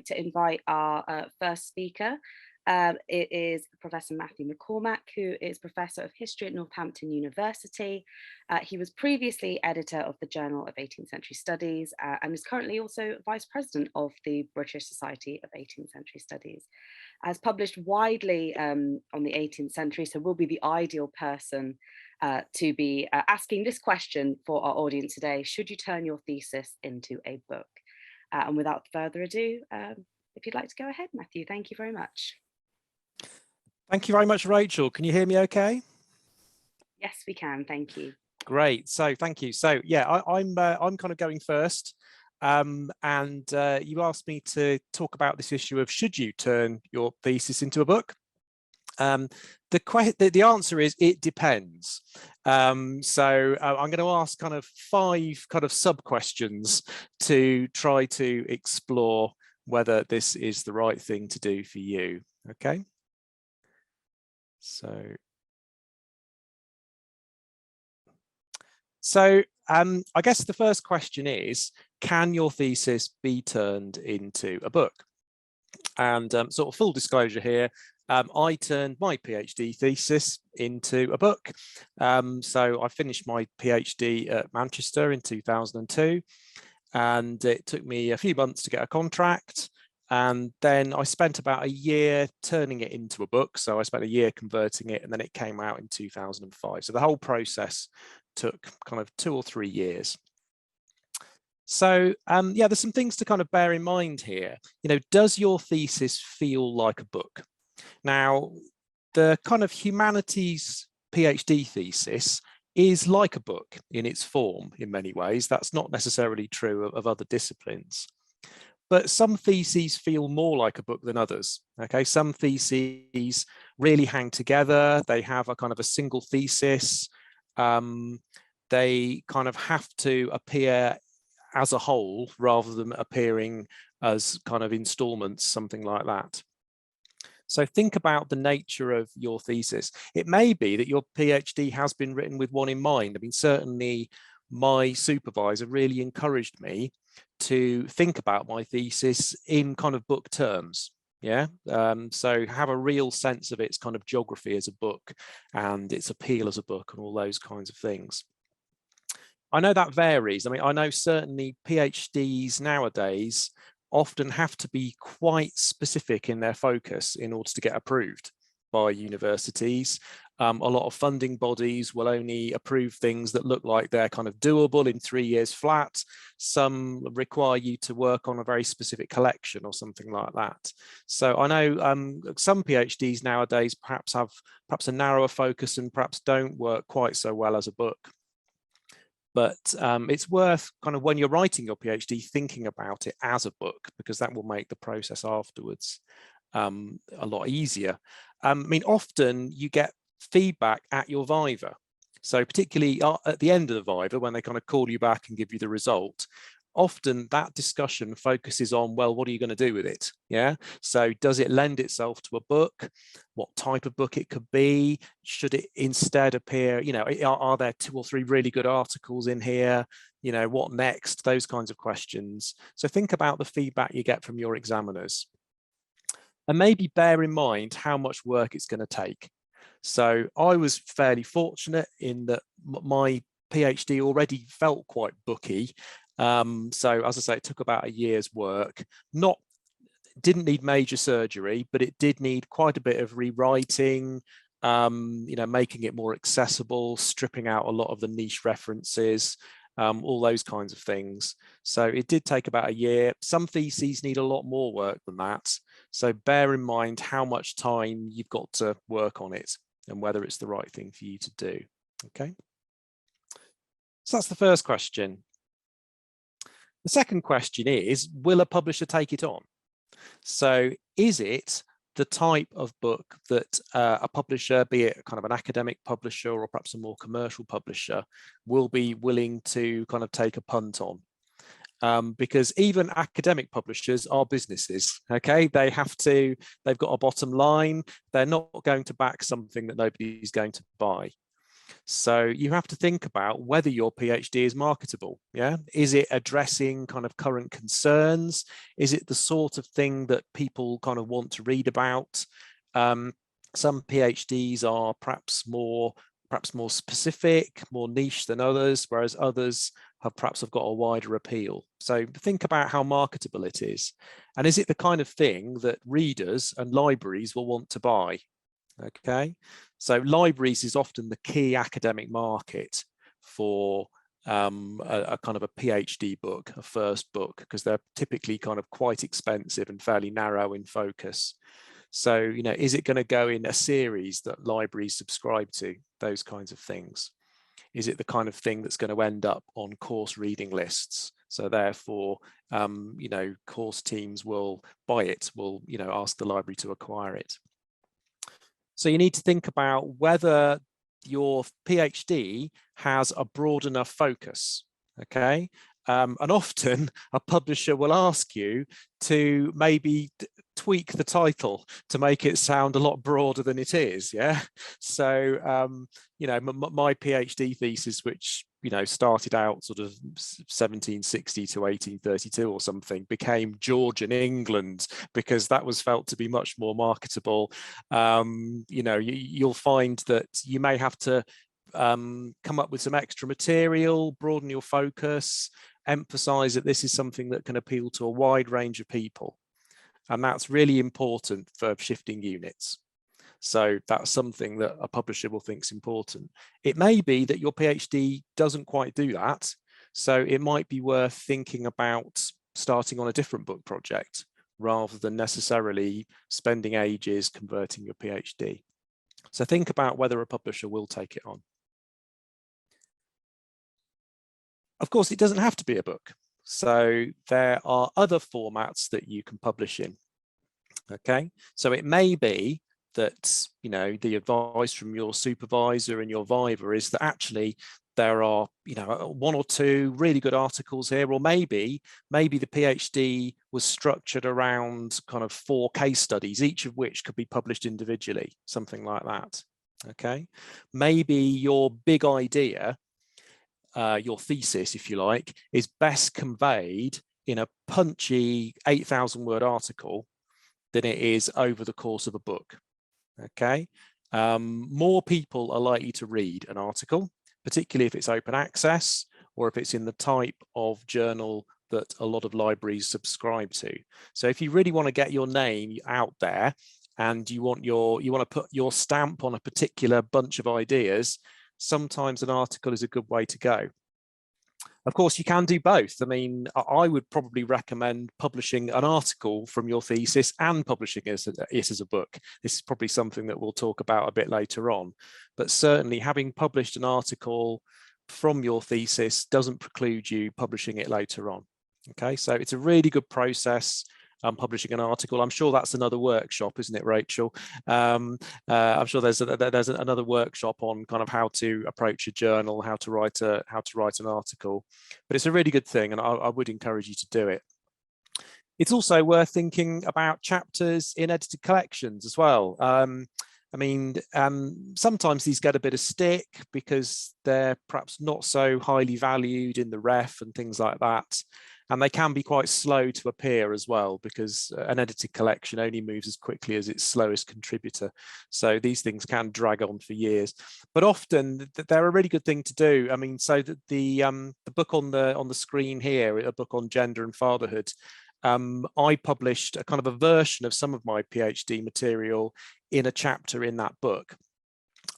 to invite our first speaker. It is Professor Matthew McCormack, who is Professor of History at Northampton University. He was previously editor of the Journal of 18th Century Studies and is currently also Vice President of the British Society of 18th Century Studies. Has published widely on the 18th century, so will be the ideal person to be asking this question for our audience today. Should you turn your thesis into a book? And without further ado, if you'd like to go ahead, Matthew, thank you very much. Thank you very much, Rachel. Can you hear me okay? Yes, we can. Thank you. Great. So thank you. So yeah, I'm kind of going first. You asked me to talk about this issue of should you turn your thesis into a book? The answer is it depends. I'm going to ask kind of 5 kind of sub questions to try to explore whether this is the right thing to do for you. Okay. So I guess the first question is, can your thesis be turned into a book? And sort of full disclosure here, I turned my PhD thesis into a book. So I finished my PhD at Manchester in 2002, and it took me a few months to get a contract. And then I spent about a year turning it into a book. So I spent a year converting it, and then it came out in 2005. So the whole process took kind of 2 or 3 years. So yeah, there's some things to kind of bear in mind here. You know, does your thesis feel like a book? Now, the kind of humanities PhD thesis is like a book in its form in many ways. That's not necessarily true of other disciplines. But some theses feel more like a book than others. Okay, some theses really hang together. They have a kind of a single thesis. They kind of have to appear as a whole rather than appearing as kind of installments, something like that. So think about the nature of your thesis. It may be that your PhD has been written with one in mind. I mean, certainly my supervisor really encouraged me to think about my thesis in kind of book terms. Yeah, so have a real sense of its kind of geography as a book and its appeal as a book and all those kinds of things. I know that varies. I mean, I know certainly PhDs nowadays often have to be quite specific in their focus in order to get approved by universities. A lot of funding bodies will only approve things that look like they're kind of doable in 3 years flat. Some require you to work on a very specific collection or something like that. So I know some PhDs nowadays perhaps have a narrower focus and perhaps don't work quite so well as a book. But it's worth kind of when you're writing your PhD thinking about it as a book, because that will make the process afterwards a lot easier. I mean, often you get feedback at your viva. So particularly at the end of the viva, when they kind of call you back and give you the result, often that discussion focuses on, well, what are you going to do with it? Yeah. So does it lend itself to a book? What type of book it could be? Should it instead appear, you know, are there 2 or 3 really good articles in here? You know, what next? Those kinds of questions. So think about the feedback you get from your examiners. And maybe bear in mind how much work it's going to take. So I was fairly fortunate in that my PhD already felt quite booky. So as I say, it took about a year's work. Didn't need major surgery, but it did need quite a bit of rewriting, you know, making it more accessible, stripping out a lot of the niche references, all those kinds of things. So it did take about a year. Some theses need a lot more work than that. So bear in mind how much time you've got to work on it and whether it's the right thing for you to do. Okay. So that's the first question. The second question is, will a publisher take it on? So is it the type of book that a publisher, be it kind of an academic publisher or perhaps a more commercial publisher, will be willing to kind of take a punt on? Because even academic publishers are businesses, okay? They've got a bottom line. They're not going to back something that nobody's going to buy. So you have to think about whether your PhD is marketable. Yeah, is it addressing kind of current concerns? Is it the sort of thing that people kind of want to read about? Some PhDs are perhaps more specific, more niche than others, whereas others have got a wider appeal. So think about how marketable it is. And is it the kind of thing that readers and libraries will want to buy? Okay, so libraries is often the key academic market for a kind of a PhD book, a first book, because they're typically kind of quite expensive and fairly narrow in focus. So, you know, is it going to go in a series that libraries subscribe to? Those kinds of things. Is it the kind of thing that's going to end up on course reading lists? So therefore, you know, course teams will buy it, will, you know, ask the library to acquire it. So you need to think about whether your PhD has a broad enough focus, okay? And often a publisher will ask you to maybe tweak the title to make it sound a lot broader than it is, yeah? So, you know, my PhD thesis, which, you know, started out sort of 1760 to 1832 or something, became Georgian England, because that was felt to be much more marketable. You know, you'll find that you may have to come up with some extra material, broaden your focus, emphasize that this is something that can appeal to a wide range of people. And that's really important for shifting units. So that's something that a publisher will think is important. It may be that your PhD doesn't quite do that. So it might be worth thinking about starting on a different book project rather than necessarily spending ages converting your PhD. So think about whether a publisher will take it on. Of course, it doesn't have to be a book. So there are other formats that you can publish in. Okay, so it may be that, you know, the advice from your supervisor and your viva is that actually there are, you know, one or two really good articles here, or maybe the PhD was structured around kind of 4 case studies, each of which could be published individually, something like that. Okay, maybe your big idea, your thesis, if you like, is best conveyed in a punchy 8,000 word article than it is over the course of a book. Okay, more people are likely to read an article, particularly if it's open access or if it's in the type of journal that a lot of libraries subscribe to. So if you really want to get your name out there and you want to put your stamp on a particular bunch of ideas, sometimes an article is a good way to go. Of course, you can do both. I mean, I would probably recommend publishing an article from your thesis and publishing it as a book. This is probably something that we'll talk about a bit later on. But certainly having published an article from your thesis doesn't preclude you publishing it later on. Okay, so it's a really good process. Publishing an article. I'm sure that's another workshop, isn't it, Rachel? I'm sure there's another workshop on kind of how to approach a journal, how to write an article. But it's a really good thing, and I would encourage you to do it. It's also worth thinking about chapters in edited collections as well. I mean, sometimes these get a bit of stick because they're perhaps not so highly valued in the ref and things like that. And they can be quite slow to appear as well, because an edited collection only moves as quickly as its slowest contributor. So these things can drag on for years, but often they're a really good thing to do. I mean, so that the book on the screen here, a book on gender and fatherhood, I published a kind of a version of some of my PhD material in a chapter in that book.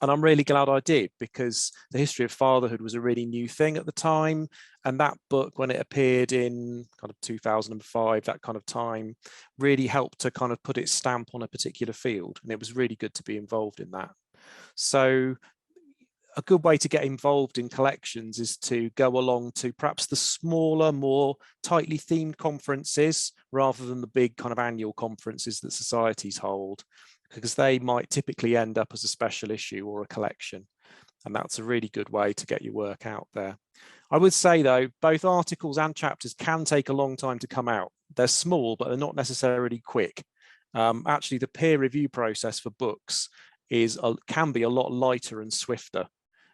And I'm really glad I did, because the history of fatherhood was a really new thing at the time. And that book, when it appeared in kind of 2005, that kind of time, really helped to kind of put its stamp on a particular field. And it was really good to be involved in that. So a good way to get involved in collections is to go along to perhaps the smaller, more tightly themed conferences, rather than the big kind of annual conferences that societies hold, because they might typically end up as a special issue or a collection. And that's a really good way to get your work out there. I would say, though, both articles and chapters can take a long time to come out. They're small, but they're not necessarily quick. Actually, the peer review process for books can be a lot lighter and swifter.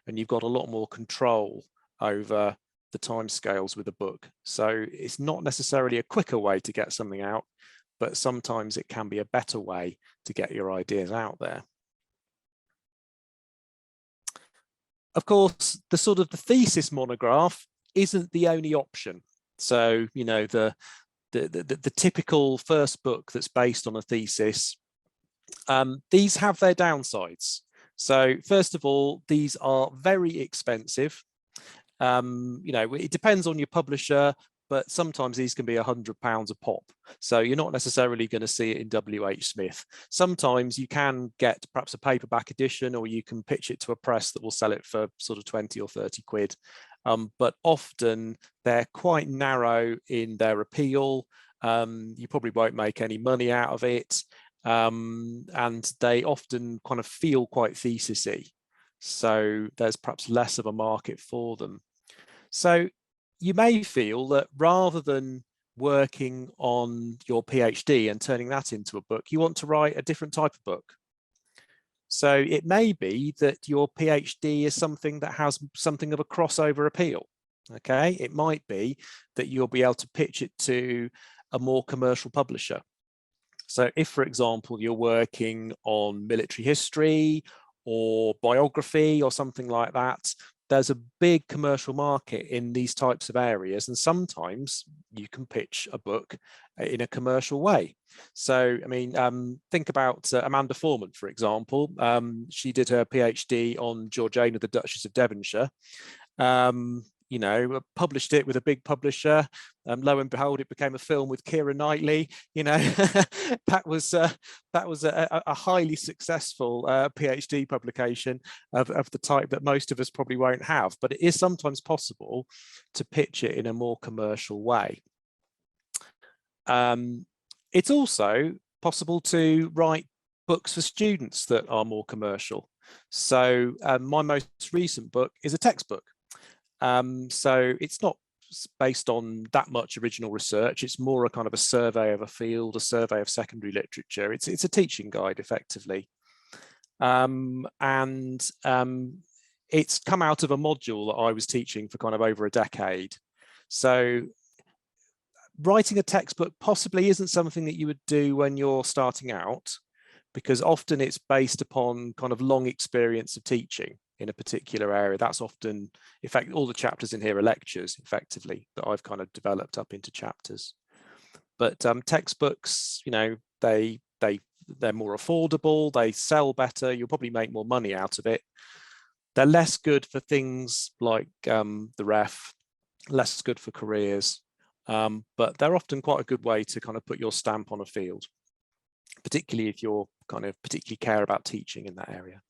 and you've got a lot more control over the timescales with a book. So it's not necessarily a quicker way to get something out, but sometimes it can be a better way to get your ideas out there. Of course, the thesis monograph isn't the only option. So, you know, the typical first book that's based on a thesis, these have their downsides. So first of all, these are very expensive. You know, it depends on your publisher, but sometimes these can be £100 a pop. So you're not necessarily going to see it in WH Smith. Sometimes you can get perhaps a paperback edition, or you can pitch it to a press that will sell it for sort of 20 or 30 quid. But often they're quite narrow in their appeal. You probably won't make any money out of it. And they often kind of feel quite thesis-y. So there's perhaps less of a market for them. So you may feel that rather than working on your PhD and turning that into a book, you want to write a different type of book. So it may be that your PhD is something that has something of a crossover appeal. Okay, it might be that you'll be able to pitch it to a more commercial publisher. So if, for example, you're working on military history or biography or something like that, there's a big commercial market in these types of areas, and sometimes you can pitch a book in a commercial way. So, I mean, think about Amanda Foreman, for example. She did her PhD on Georgiana, the Duchess of Devonshire. You know, published it with a big publisher. Lo and behold, it became a film with Keira Knightley. You know, that was a highly successful PhD publication of the type that most of us probably won't have. But it is sometimes possible to pitch it in a more commercial way. It's also possible to write books for students that are more commercial. So my most recent book is a textbook. So it's not based on that much original research. It's more a kind of a survey of a field, a survey of secondary literature. It's a teaching guide, effectively. It's come out of a module that I was teaching for kind of over a decade. So writing a textbook possibly isn't something that you would do when you're starting out, because often it's based upon kind of long experience of teaching in a particular area. That's often, in fact, all the chapters in here are lectures, effectively, that I've kind of developed up into chapters. But textbooks, you know, they're more affordable, they sell better, you'll probably make more money out of it. They're less good for things like the ref, less good for careers, but they're often quite a good way to kind of put your stamp on a field, particularly if you're kind of particularly care about teaching in that area.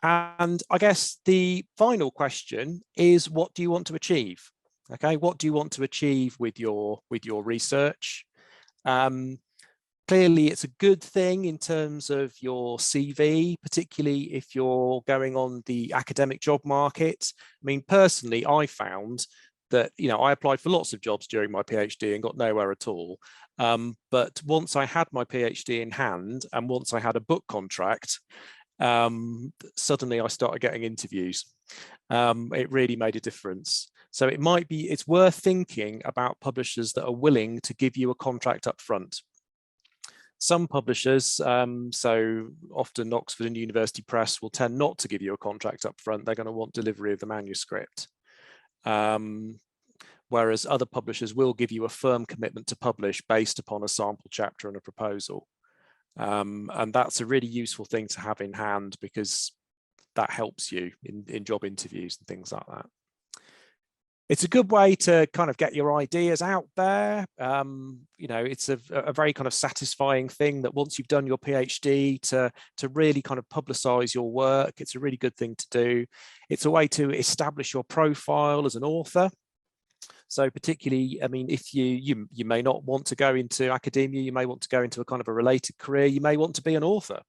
And I guess the final question is, what do you want to achieve? Okay, what do you want to achieve with your research? Clearly, it's a good thing in terms of your CV, particularly if you're going on the academic job market. I mean, personally, I found that, you know, I applied for lots of jobs during my PhD and got nowhere at all. But once I had my PhD in hand, and once I had a book contract, suddenly I started getting interviews. It really made a difference. So it's worth thinking about publishers that are willing to give you a contract up front. Some publishers, so often Oxford and University Press, will tend not to give you a contract up front. They're going to want delivery of the manuscript. Whereas other publishers will give you a firm commitment to publish based upon a sample chapter and a proposal. And that's a really useful thing to have in hand, because that helps you in job interviews and things like that. It's a good way to kind of get your ideas out there. You know, it's a very kind of satisfying thing that once you've done your PhD to really kind of publicize your work. It's a really good thing to do. It's a way to establish your profile as an author. So particularly, I mean, if you may not want to go into academia, you may want to go into a kind of a related career, you may want to be an author.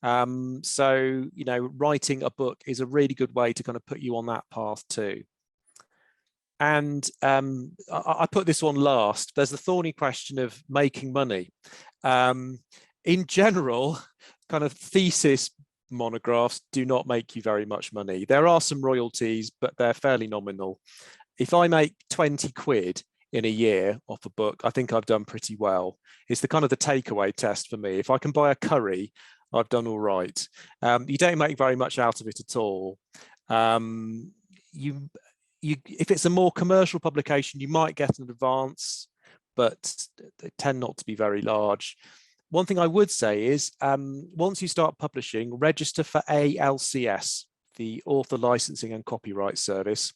So, you know, writing a book is a really good way to kind of put you on that path too. And I put this one last. There's the thorny question of making money. In general, kind of thesis monographs do not make you very much money. There are some royalties, but they're fairly nominal. If I make 20 quid in a year off a book, I think I've done pretty well. It's the kind of the takeaway test for me. If I can buy a curry, I've done all right. You don't make very much out of it at all. If it's a more commercial publication, you might get an advance, but they tend not to be very large. One thing I would say is once you start publishing, register for ALCS, the Author Licensing and Copyright Service,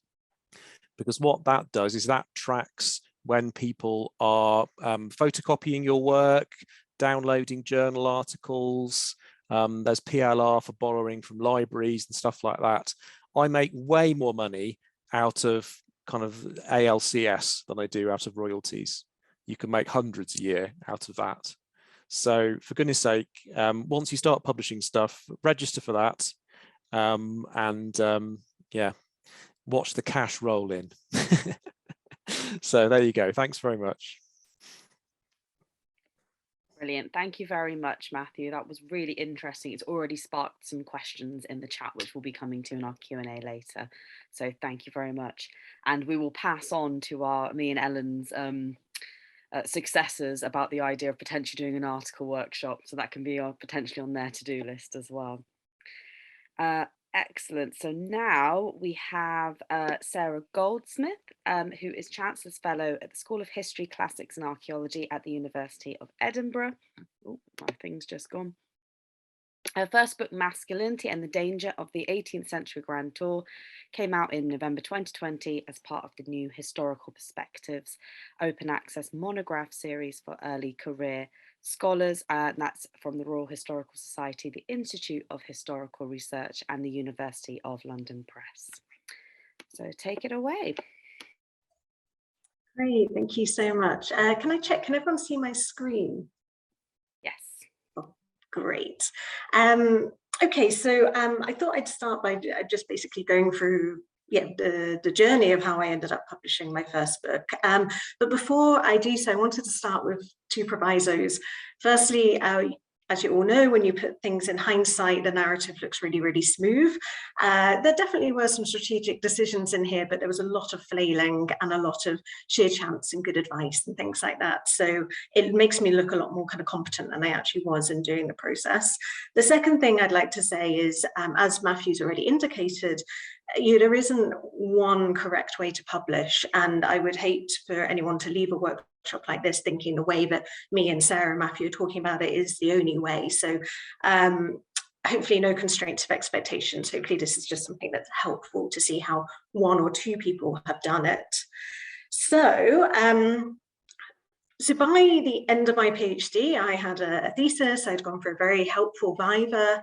because what that does is that tracks when people are photocopying your work, downloading journal articles. There's PLR for borrowing from libraries and stuff like that. I make way more money out of kind of ALCS than I do out of royalties. You can make hundreds a year out of that. So for goodness sake, once you start publishing stuff, register for that, yeah, watch the cash roll in. So there you go. Thanks very much. Brilliant. Thank you very much, Matthew. That was really interesting. It's already sparked some questions in the chat, which we'll be coming to in our Q&A later. So thank you very much. And we will pass on to me and Ellen's successors about the idea of potentially doing an article workshop. So that can be potentially on their to-do list as well. Excellent. So now we have Sarah Goldsmith, who is Chancellor's Fellow at the School of History, Classics and Archaeology at the University of Edinburgh. Oh, my thing's just gone. Her first book, Masculinity and the Danger of the 18th Century Grand Tour, came out in November 2020 as part of the new Historical Perspectives open access monograph series for early career scholars, and that's from the Royal Historical Society, the Institute of Historical Research and the University of London Press. So take it away. Great, thank you so much. Can I check, can everyone see my screen? Yes. Oh, great. Okay, so I thought I'd start by just basically going through the journey of how I ended up publishing my first book. But before I do so, I wanted to start with two provisos. Firstly, as you all know, when you put things in hindsight, the narrative looks really, really smooth. There definitely were some strategic decisions in here, but there was a lot of flailing and a lot of sheer chance and good advice and things like that. So it makes me look a lot more kind of competent than I actually was in doing the process. The second thing I'd like to say is, as Matthew's already indicated, there isn't one correct way to publish, and I would hate for anyone to leave a workshop like this thinking the way that me and Sarah and Matthew are talking about it is the only way. So hopefully no constraints of expectations. Hopefully this is just something that's helpful to see how one or two people have done it. So by the end of my PhD, I had a thesis. I'd gone for a very helpful viva,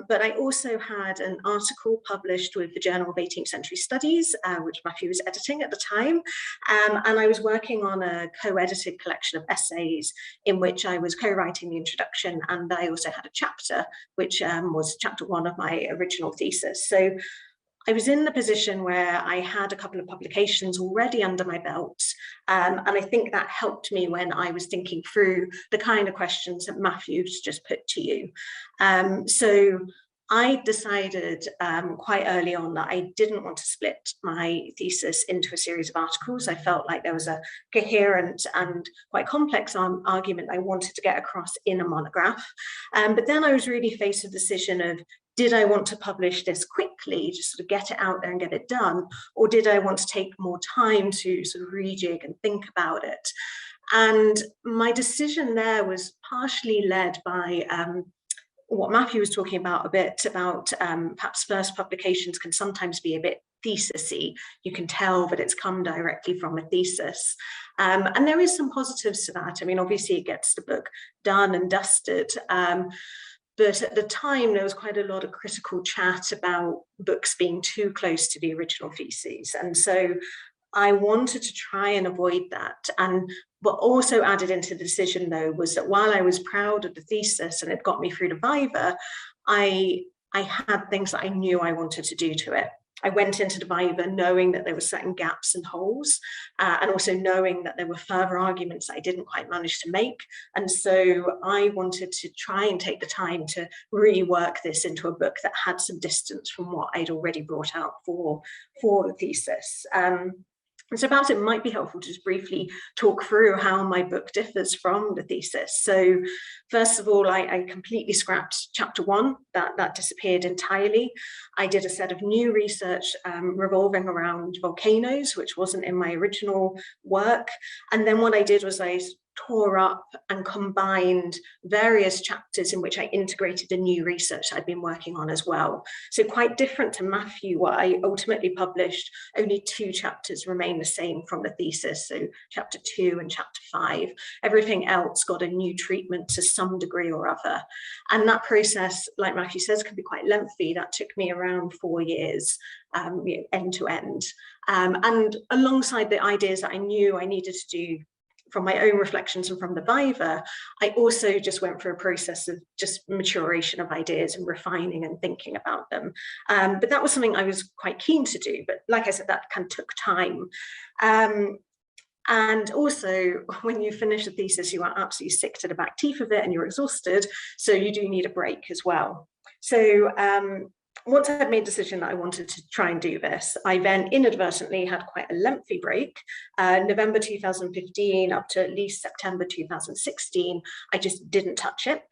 but I also had an article published with the Journal of 18th Century Studies, which Matthew was editing at the time. And I was working on a co-edited collection of essays in which I was co-writing the introduction, and I also had a chapter, which was chapter 1 of my original thesis. So I was in the position where I had a couple of publications already under my belt, and I think that helped me when I was thinking through the kind of questions that Matthew's just put to you. So I decided quite early on that I didn't want to split my thesis into a series of articles. I felt like there was a coherent and quite complex argument I wanted to get across in a monograph. But then I was really faced with the decision of, did I want to publish this quickly, just sort of get it out there and get it done? Or did I want to take more time to sort of rejig and think about it? And my decision there was partially led by what Matthew was talking about a bit about perhaps first publications can sometimes be a bit thesis-y. You can tell that it's come directly from a thesis. And there is some positives to that. I mean, obviously it gets the book done and dusted. But at the time, there was quite a lot of critical chat about books being too close to the original theses. And so I wanted to try and avoid that. And what also added into the decision, though, was that while I was proud of the thesis and it got me through the viva, I had things that I knew I wanted to do to it. I went into the Viva knowing that there were certain gaps and holes, and also knowing that there were further arguments that I didn't quite manage to make. And so I wanted to try and take the time to rework this into a book that had some distance from what I'd already brought out for the thesis. And so perhaps it might be helpful to just briefly talk through how my book differs from the thesis. So first of all, I completely scrapped chapter 1, that disappeared entirely. I did a set of new research revolving around volcanoes, which wasn't in my original work. And then what I did was I tore up and combined various chapters in which I integrated the new research I'd been working on as well. So quite different to Matthew, what I ultimately published, only 2 chapters remain the same from the thesis, so chapter 2 and chapter 5. Everything else got a new treatment to some degree or other. And that process, like Matthew says, can be quite lengthy. That took me around 4 years, end to end. And alongside the ideas that I knew I needed to do from my own reflections and from the Viva, I also just went through a process of just maturation of ideas and refining and thinking about them. But that was something I was quite keen to do. But like I said, that kind of took time. And also, when you finish a thesis, you are absolutely sick to the back teeth of it and you're exhausted. So you do need a break as well. So once I had made the decision that I wanted to try and do this, I then inadvertently had quite a lengthy break. November 2015 up to at least September 2016, I just didn't touch it.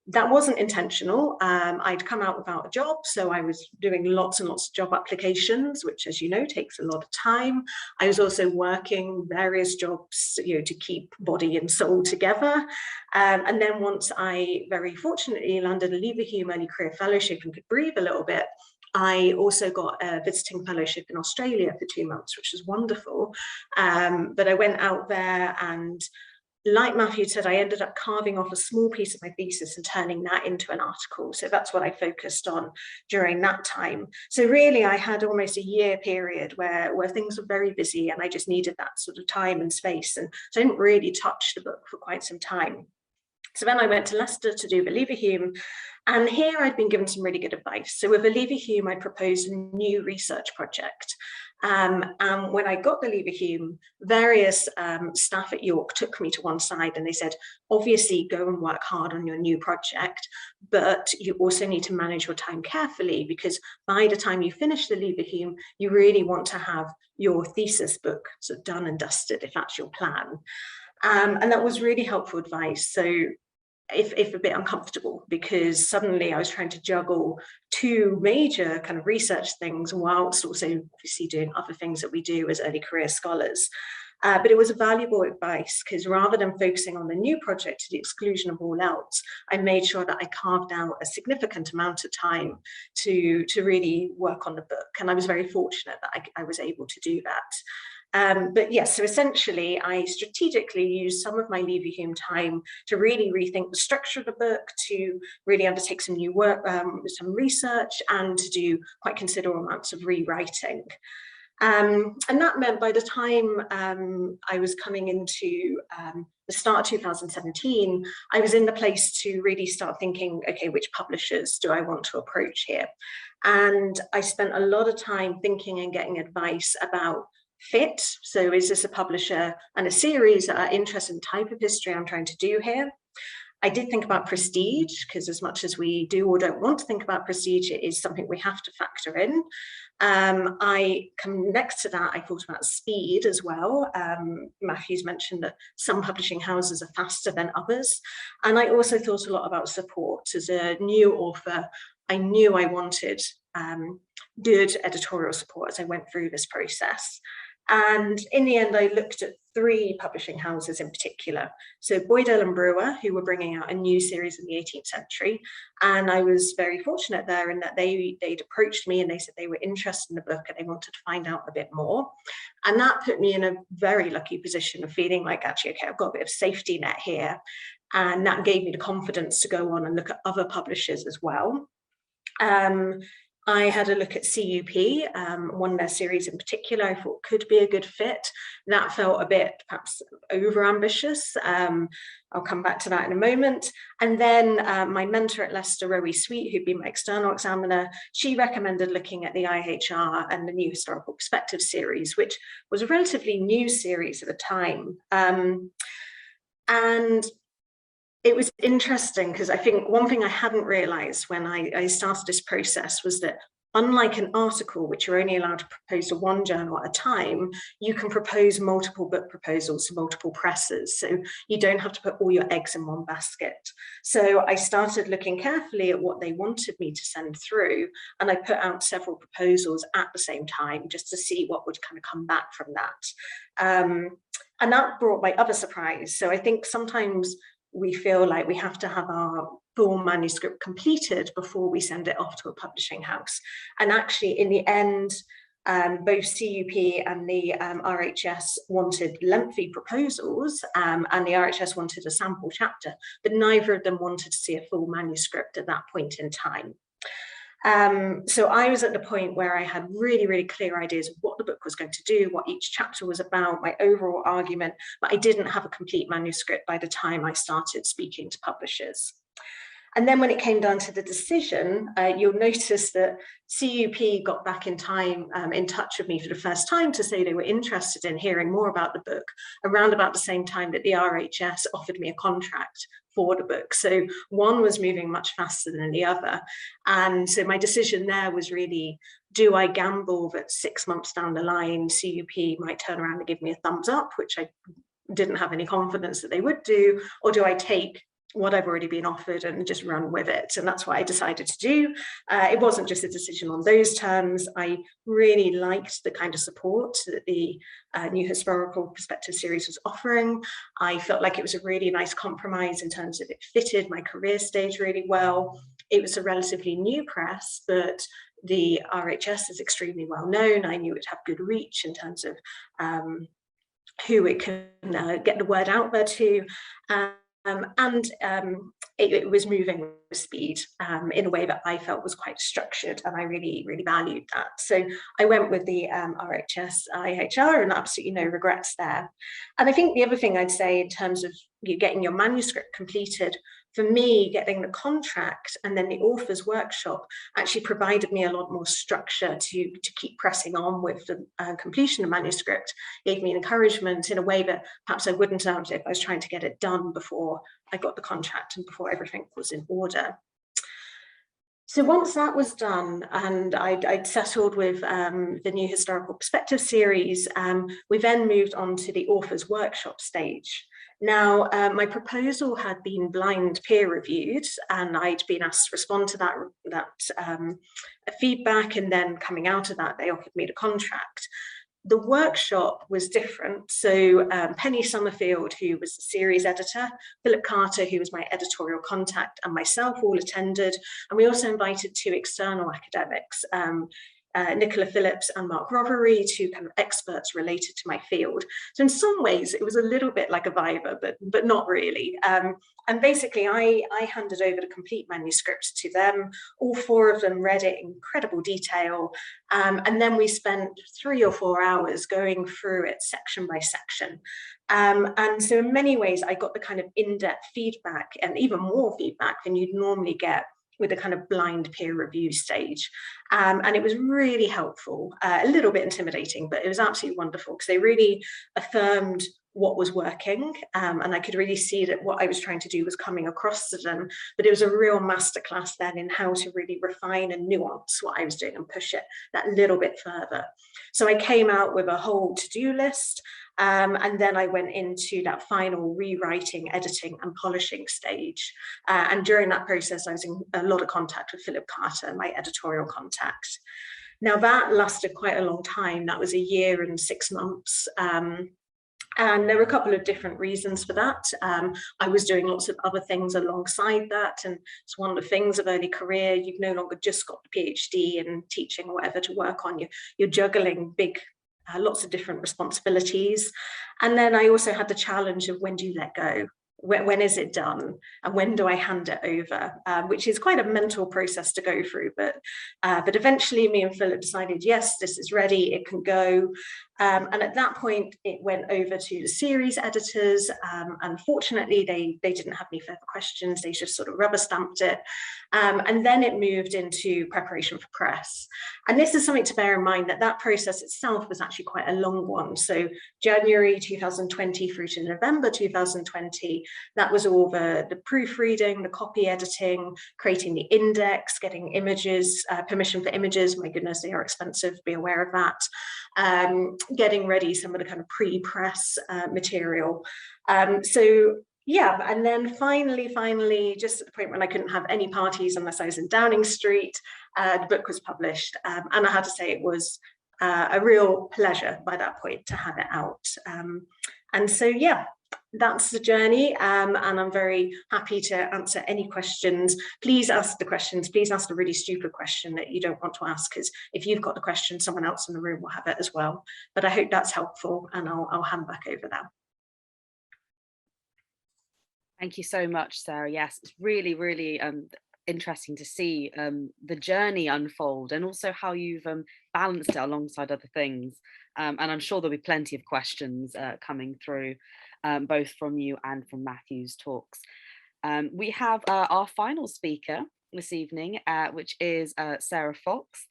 That wasn't intentional. I'd come out without a job, so I was doing lots and lots of job applications, which, as you know, takes a lot of time. I was also working various jobs, to keep body and soul together. And then once I very fortunately landed a Leverhulme Early Career Fellowship and could breathe a little bit, I also got a visiting fellowship in Australia for 2 months, which was wonderful. But I went out there and, like Matthew said, I ended up carving off a small piece of my thesis and turning that into an article. So that's what I focused on during that time. So really, I had almost a year period where things were very busy and I just needed that sort of time and space. And so I didn't really touch the book for quite some time. So then I went to Leicester to do the Leverhulme, and here I'd been given some really good advice. So with the Leverhulme, I proposed a new research project. And when I got the Leverhulme, various staff at York took me to one side and they said, obviously go and work hard on your new project, but you also need to manage your time carefully, because by the time you finish the Leverhulme, you really want to have your thesis book sort of done and dusted, if that's your plan. And that was really helpful advice. So if a bit uncomfortable, because suddenly I was trying to juggle 2 major kind of research things whilst also obviously doing other things that we do as early career scholars. But it was valuable advice, because rather than focusing on the new project to the exclusion of all else, I made sure that I carved out a significant amount of time to really work on the book. And I was very fortunate that I was able to do that. But yes, so essentially, I strategically used some of my Leverhulme time to really rethink the structure of the book, to really undertake some new work, some research, and to do quite considerable amounts of rewriting. And that meant by the time I was coming into the start of 2017, I was in the place to really start thinking, okay, which publishers do I want to approach here? And I spent a lot of time thinking and getting advice about fit. So is this a publisher and a series that are interested in the type of history I'm trying to do here? I did think about prestige, because as much as we do or don't want to think about prestige, it is something we have to factor in. I come next to that, I thought about speed as well. Matthew's mentioned that some publishing houses are faster than others. And I also thought a lot about support. As a new author, I knew I wanted good editorial support as I went through this process. And in the end, I looked at 3 publishing houses in particular. So Boydell and Brewer, who were bringing out a new series in the 18th century. And I was very fortunate there in that they'd approached me and they said they were interested in the book and they wanted to find out a bit more. And that put me in a very lucky position of feeling like, actually, okay, I've got a bit of safety net here. And that gave me the confidence to go on and look at other publishers as well. I had a look at CUP, one of their series in particular I thought could be a good fit. That felt a bit perhaps over-ambitious. I'll come back to that in a moment. And then my mentor at Leicester, Rowie Sweet, who'd been my external examiner, she recommended looking at the IHR and the New Historical Perspective series, which was a relatively new series at the time. And it was interesting because I think one thing I hadn't realized when I started this process was that unlike an article, which you're only allowed to propose to one journal at a time, you can propose multiple book proposals to multiple presses. So you don't have to put all your eggs in one basket. So I started looking carefully at what they wanted me to send through, and I put out several proposals at the same time just to see what would kind of come back from that. And that brought my other surprise. So I think sometimes we feel like we have to have our full manuscript completed before we send it off to a publishing house. And actually, in the end, both CUP and the RHS wanted lengthy proposals, and the RHS wanted a sample chapter, but neither of them wanted to see a full manuscript at that point in time. So I was at the point where I had really, really clear ideas of what the book was going to do, what each chapter was about, my overall argument, but I didn't have a complete manuscript by the time I started speaking to publishers. And then when it came down to the decision, you'll notice that CUP got back in time, in touch with me for the first time to say they were interested in hearing more about the book, around about the same time that the RHS offered me a contract for the book. So one was moving much faster than the other. And so my decision there was really, do I gamble that 6 months down the line, CUP might turn around and give me a thumbs up, which I didn't have any confidence that they would do, or do I take what I've already been offered and just run with it? And that's what I decided to do. It wasn't just a decision on those terms. I really liked the kind of support that the New Historical Perspective series was offering. I felt like it was a really nice compromise in terms of it fitted my career stage really well. It was a relatively new press, but the RHS is extremely well known. I knew it would have good reach in terms of who it can get the word out there to. It was moving with speed in a way that I felt was quite structured, and I really, really valued that. So I went with the RHS IHR, and absolutely no regrets there. And I think the other thing I'd say in terms of you getting your manuscript completed, for me, getting the contract and then the author's workshop actually provided me a lot more structure to keep pressing on with the completion of manuscript, gave me an encouragement in a way that perhaps I wouldn't have if I was trying to get it done before I got the contract and before everything was in order. So once that was done and I'd settled with the New Historical Perspective series, we then moved on to the author's workshop stage. Now, my proposal had been blind peer reviewed, and I'd been asked to respond to that feedback, and then coming out of that, they offered me the contract. The workshop was different. So Penny Summerfield, who was the series editor, Philip Carter, who was my editorial contact, and myself all attended. And we also invited 2 external academics, Nicola Phillips and Mark Rothery, 2 kind of experts related to my field. So in some ways, it was a little bit like a Viva, but not really. And basically, I handed over the complete manuscript to them. All 4 of them read it in incredible detail. And then we spent 3 or 4 hours going through it section by section. And so in many ways, I got the kind of in-depth feedback, and even more feedback than you'd normally get with a kind of blind peer review stage. And it was really helpful, a little bit intimidating, but it was absolutely wonderful because they really affirmed what was working. And I could really see that what I was trying to do was coming across to them, but it was a real masterclass then in how to really refine and nuance what I was doing and push it that little bit further. So I came out with a whole to-do list, and then I went into that final rewriting, editing and polishing stage. And during that process, I was in a lot of contact with Philip Carter, my editorial contact. Now that lasted quite a long time. That was 1 year and 6 months. And there were a couple of different reasons for that. I was doing lots of other things alongside that. And it's one of the things of early career, you've no longer just got the PhD and teaching or whatever to work on. You're juggling lots of different responsibilities. And then I also had the challenge of when do you let go? when is it done, and when do I hand it over, which is quite a mental process to go through. But eventually me and Philip decided, yes, this is ready, it can go. And at that point, it went over to the series editors. Unfortunately, they didn't have any further questions. They just sort of rubber stamped it. And then it moved into preparation for press. And this is something to bear in mind, that process itself was actually quite a long one. So January 2020 through to November 2020, that was all the proofreading, the copy editing, creating the index, getting images, permission for images. My goodness, they are expensive, be aware of that. Getting ready some of the kind of pre-press material. So yeah, and then finally, just at the point when I couldn't have any parties unless I was in Downing Street, the book was published. And I had to say it was a real pleasure by that point to have it out. And so, yeah, that's the journey. And I'm very happy to answer any questions. Please ask the questions. Please ask the really stupid question that you don't want to ask, because if you've got the question, someone else in the room will have it as well. But I hope that's helpful, and I'll hand back over now. Thank you so much, Sarah. Yes, it's really, really interesting to see the journey unfold, and also how you've balanced it alongside other things. And I'm sure there'll be plenty of questions coming through, both from you and from Matthew's talks. We have our final speaker this evening, which is Sarah Fox,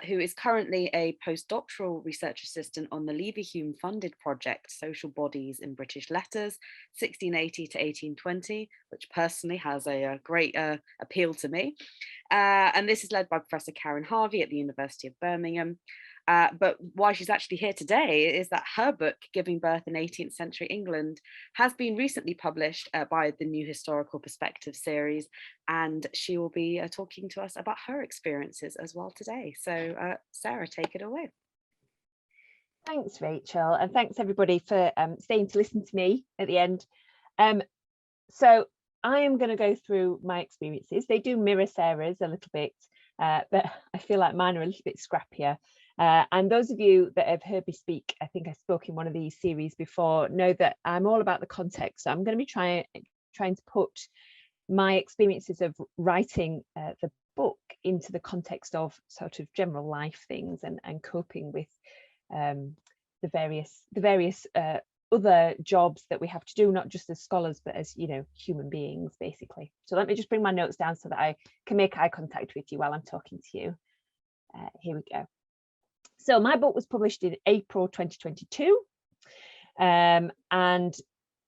who is currently a postdoctoral research assistant on the Leverhulme funded project, Social Bodies in British Letters, 1680 to 1820, which personally has a great appeal to me. And this is led by Professor Karen Harvey at the University of Birmingham. But why she's actually here today is that her book, Giving Birth in 18th Century England, has been recently published by the New Historical Perspective series, and she will be talking to us about her experiences as well today. So Sarah, take it away. Thanks, Rachel, and thanks everybody for staying to listen to me at the end. So I am going to go through my experiences. They do mirror Sarah's a little bit, but I feel like mine are a little bit scrappier. And those of you that have heard me speak, I think I spoke in one of these series before, know that I'm all about the context. So I'm going to be trying to put my experiences of writing the book into the context of sort of general life things and coping with the various other jobs that we have to do, not just as scholars, but as, you know, human beings, basically. So let me just bring my notes down so that I can make eye contact with you while I'm talking to you. Here we go. So my book was published in April 2022, and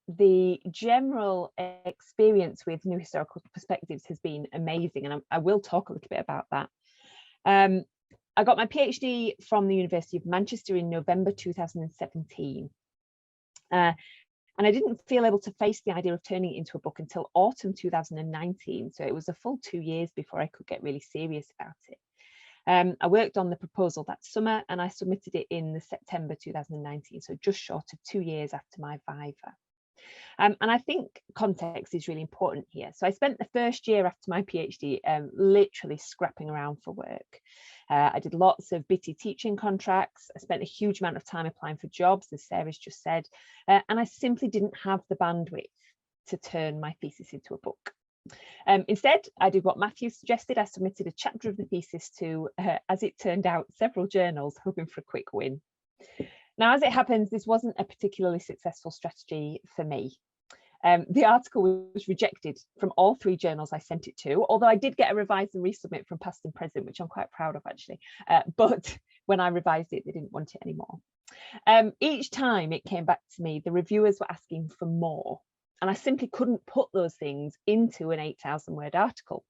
the general experience with New Historical Perspectives has been amazing, and I will talk a little bit about that. I got my PhD from the University of Manchester in November 2017, and I didn't feel able to face the idea of turning it into a book until autumn 2019, so it was a full 2 years before I could get really serious about it. I worked on the proposal that summer, and I submitted it in September 2019, so just short of 2 years after my viva. And I think context is really important here. So I spent the first year after my PhD literally scrapping around for work. I did lots of bitty teaching contracts. I spent a huge amount of time applying for jobs, as Sarah's just said, and I simply didn't have the bandwidth to turn my thesis into a book. Instead, I did what Matthew suggested. I submitted a chapter of the thesis to, as it turned out, several journals, hoping for a quick win. Now, as it happens, this wasn't a particularly successful strategy for me. The article was rejected from all 3 journals I sent it to, although I did get a revise and resubmit from past and present, which I'm quite proud of, actually. But when I revised it, they didn't want it anymore. Each time it came back to me, the reviewers were asking for more, and I simply couldn't put those things into an 8,000-word article.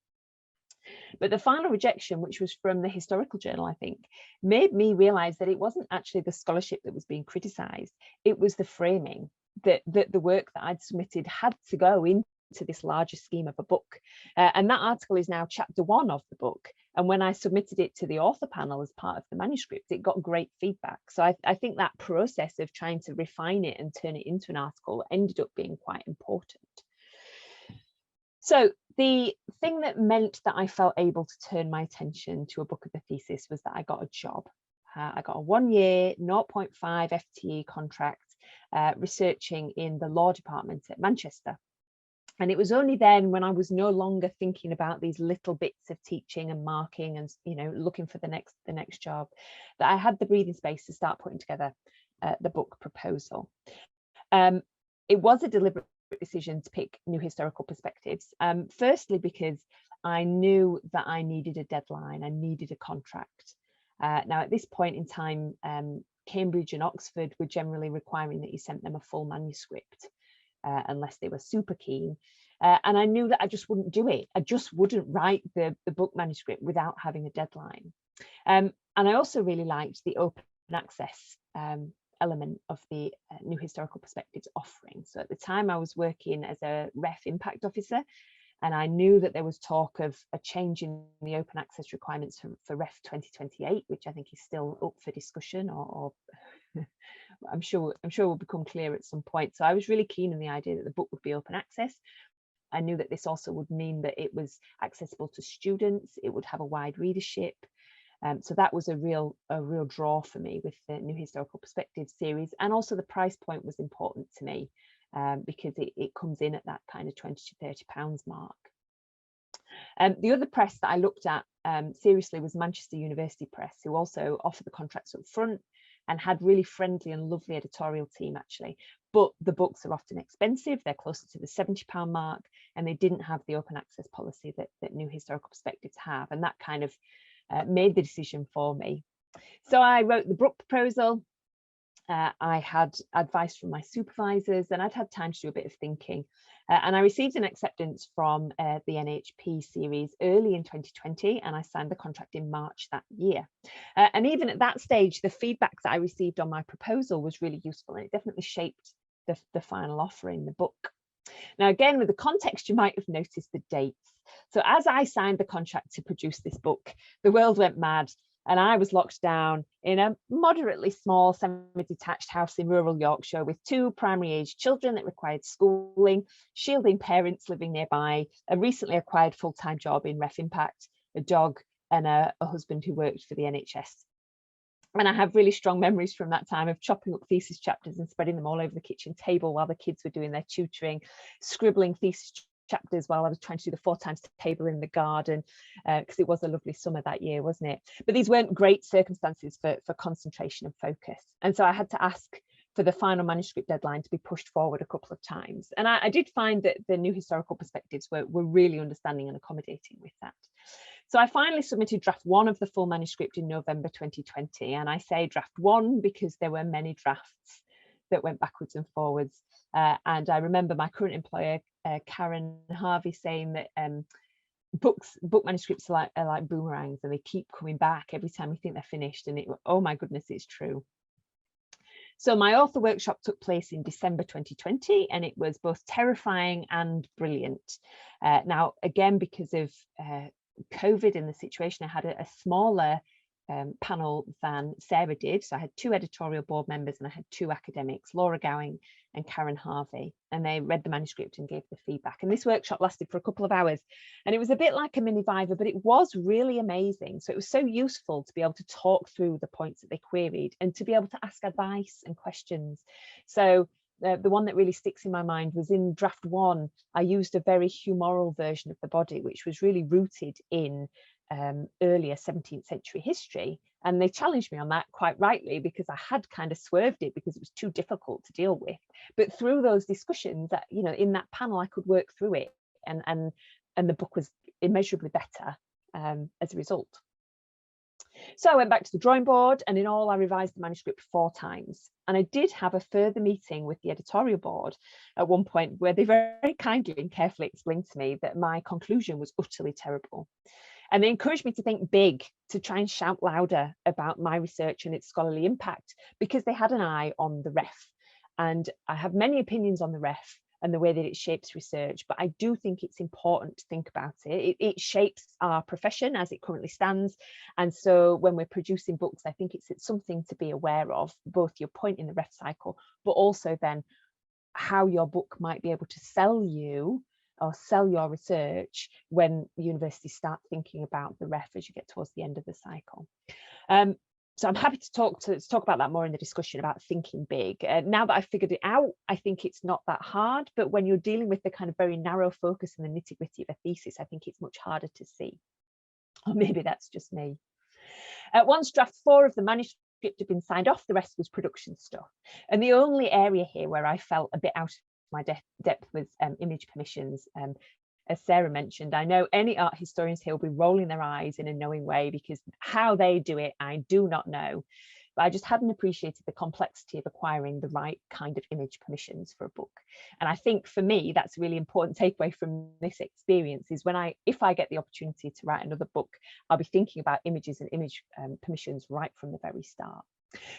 But the final rejection, which was from the Historical Journal, I think, made me realise that it wasn't actually the scholarship that was being criticised, it was the framing, that the work that I'd submitted had to go into this larger scheme of a book. And that article is now chapter 1 of the book. And when I submitted it to the author panel as part of the manuscript, it got great feedback. So I think that process of trying to refine it and turn it into an article ended up being quite important. So the thing that meant that I felt able to turn my attention to a book of the thesis was that I got a job. I got a 1-year, 0.5 FTE contract researching in the law department at Manchester. And it was only then, when I was no longer thinking about these little bits of teaching and marking and, you know, looking for the next job, that I had the breathing space to start putting together the book proposal. It was a deliberate decision to pick new historical perspectives. Firstly, because I knew that I needed a deadline, I needed a contract. Now, at this point in time, Cambridge and Oxford were generally requiring that you sent them a full manuscript, unless they were super keen. And I knew that I just wouldn't do it. I just wouldn't write the book manuscript without having a deadline. And I also really liked the open access element of the New Historical Perspectives offering. So at the time I was working as a REF impact officer, and I knew that there was talk of a change in the open access requirements for REF 2028, which I think is still up for discussion, or I'm sure will become clear at some point. So I was really keen on the idea that the book would be open access. I knew that this also would mean that it was accessible to students, it would have a wide readership. So that was a real draw for me with the New Historical Perspectives series. And also the price point was important to me, because it comes in at that kind of £20 to £30 mark. The other press that I looked at seriously was Manchester University Press, who also offer the contracts up front and had really friendly and lovely editorial team, actually. But the books are often expensive, they're closer to the £70 mark, and they didn't have the open access policy that New Historical Perspectives have. And that kind of made the decision for me. So I wrote the book proposal. I had advice from my supervisors, and I'd had time to do a bit of thinking. And I received an acceptance from the NHP series early in 2020, and I signed the contract in March that year. And even at that stage, the feedback that I received on my proposal was really useful, and it definitely shaped the final offer in the book. Now, again, with the context, you might have noticed the dates. So as I signed the contract to produce this book, the world went mad, and I was locked down in a moderately small semi-detached house in rural Yorkshire with 2 primary age children that required schooling, shielding parents living nearby, a recently acquired full-time job in Ref Impact, a dog, and a husband who worked for the NHS. And I have really strong memories from that time of chopping up thesis chapters and spreading them all over the kitchen table while the kids were doing their tutoring, scribbling thesis chapters while I was trying to do the 4 times table in the garden, because it was a lovely summer that year, wasn't it? But these weren't great circumstances for concentration and focus. And so I had to ask for the final manuscript deadline to be pushed forward a couple of times. And I did find that the New Historical Perspectives were really understanding and accommodating with that. So I finally submitted draft 1 of the full manuscript in November 2020. And I say draft 1 because there were many drafts that went backwards and forwards. And I remember my current employer, Karen Harvey, saying that book manuscripts are like boomerangs, and they keep coming back every time you think they're finished. And oh my goodness, it's true. So my author workshop took place in December 2020, and it was both terrifying and brilliant. Now, again, because of COVID and the situation, I had a smaller panel than Sarah did. So I had 2 editorial board members, and I had 2 academics, Laura Gowing and Karen Harvey, and they read the manuscript and gave the feedback. And this workshop lasted for a couple of hours, and it was a bit like a mini Viva, but it was really amazing. So it was so useful to be able to talk through the points that they queried and to be able to ask advice and questions. So the one that really sticks in my mind was in draft 1, I used a very humoral version of the body, which was really rooted in earlier 17th century history. And they challenged me on that quite rightly, because I had kind of swerved it because it was too difficult to deal with. But through those discussions, that, you know, in that panel, I could work through it, and the book was immeasurably better as a result. So I went back to the drawing board, and in all I revised the manuscript 4 times. And I did have a further meeting with the editorial board at one point, where they very kindly and carefully explained to me that my conclusion was utterly terrible. And they encouraged me to think big, to try and shout louder about my research and its scholarly impact, because they had an eye on the REF. And I have many opinions on the REF and the way that it shapes research, but I do think it's important to think about it. It shapes our profession as it currently stands. And so when we're producing books, I think it's something to be aware of, both your point in the REF cycle, but also then how your book might be able to sell you or sell your research when universities start thinking about the REF as you get towards the end of the cycle. So I'm happy to talk about that more in the discussion about thinking big. Now that I've figured it out, I think it's not that hard, but when you're dealing with the kind of very narrow focus and the nitty-gritty of a thesis, I think it's much harder to see. Or maybe that's just me. Once draft 4 of the manuscript had been signed off, the rest was production stuff. And the only area here where I felt a bit out of my depth was image permissions. As Sarah mentioned, I know any art historians here will be rolling their eyes in a knowing way, because how they do it, I do not know. But I just hadn't appreciated the complexity of acquiring the right kind of image permissions for a book. And I think for me, that's a really important takeaway from this experience, is if I get the opportunity to write another book, I'll be thinking about images and image permissions right from the very start.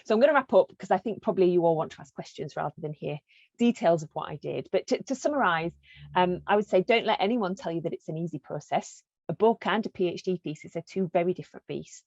So I'm going to wrap up, because I think probably you all want to ask questions rather than hear details of what I did. But to summarize, I would say don't let anyone tell you that it's an easy process. A book and a PhD thesis are two very different beasts.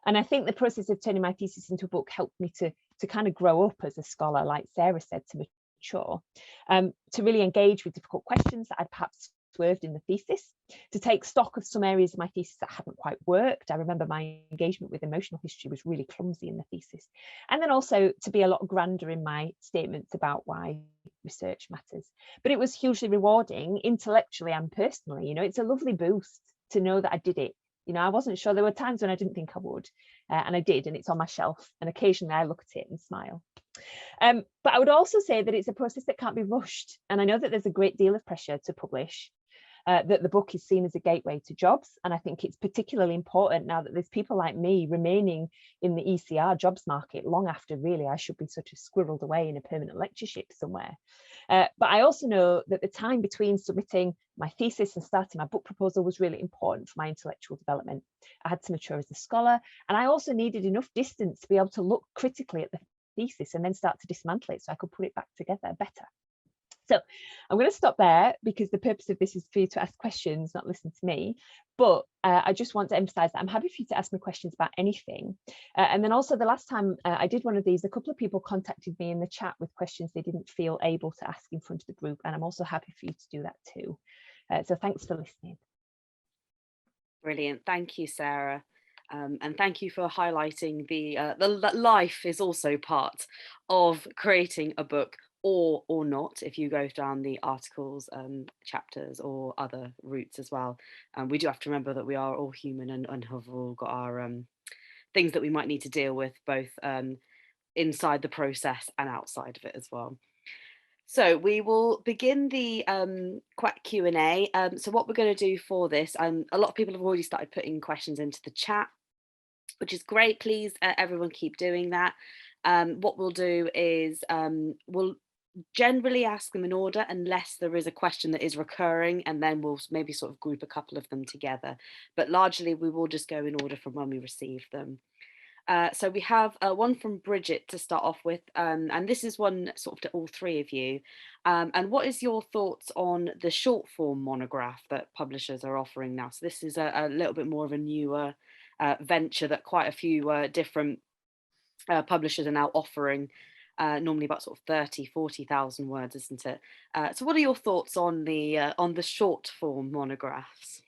And I think the process of turning my thesis into a book helped me to kind of grow up as a scholar, like Sarah said, to mature, to really engage with difficult questions that I'd perhaps swerved in the thesis, to take stock of some areas of my thesis that hadn't quite worked. I remember my engagement with emotional history was really clumsy in the thesis. And then also to be a lot grander in my statements about why research matters. But it was hugely rewarding intellectually and personally. You know, it's a lovely boost to know that I did it. You know, I wasn't sure. There were times when I didn't think I would, and I did, and it's on my shelf. And occasionally I look at it and smile. But I would also say that it's a process that can't be rushed. And I know that there's a great deal of pressure to publish, that the book is seen as a gateway to jobs. And I think it's particularly important now that there's people like me remaining in the ECR jobs market long after really I should be sort of squirreled away in a permanent lectureship somewhere. But I also know that the time between submitting my thesis and starting my book proposal was really important for my intellectual development. I had to mature as a scholar, and I also needed enough distance to be able to look critically at the thesis and then start to dismantle it so I could put it back together better. So I'm going to stop there, because the purpose of this is for you to ask questions, not listen to me. But I just want to emphasize that I'm happy for you to ask me questions about anything. And then also the last time I did one of these, a couple of people contacted me in the chat with questions they didn't feel able to ask in front of the group. And I'm also happy for you to do that too. So thanks for listening. Brilliant. Thank you, Sarah. And thank you for highlighting the life is also part of creating a book, or not, if you go down the articles, chapters, or other routes as well. We do have to remember that we are all human and have all got our things that we might need to deal with, both inside the process and outside of it as well. So we will begin the Q&A. So what we're going to do for this, a lot of people have already started putting questions into the chat, which is great. Please, everyone keep doing that. What we'll do is we'll generally ask them in order, unless there is a question that is recurring, and then we'll maybe sort of group a couple of them together. But largely we will just go in order from when we receive them. So we have one from Bridget to start off with, and this is one sort of to all three of you. And what is your thoughts on the short form monograph that publishers are offering now? So this is a little bit more of a newer venture that quite a few different publishers are now offering, normally about sort of 40,000 words, isn't it? So what are your thoughts on the short form monographs?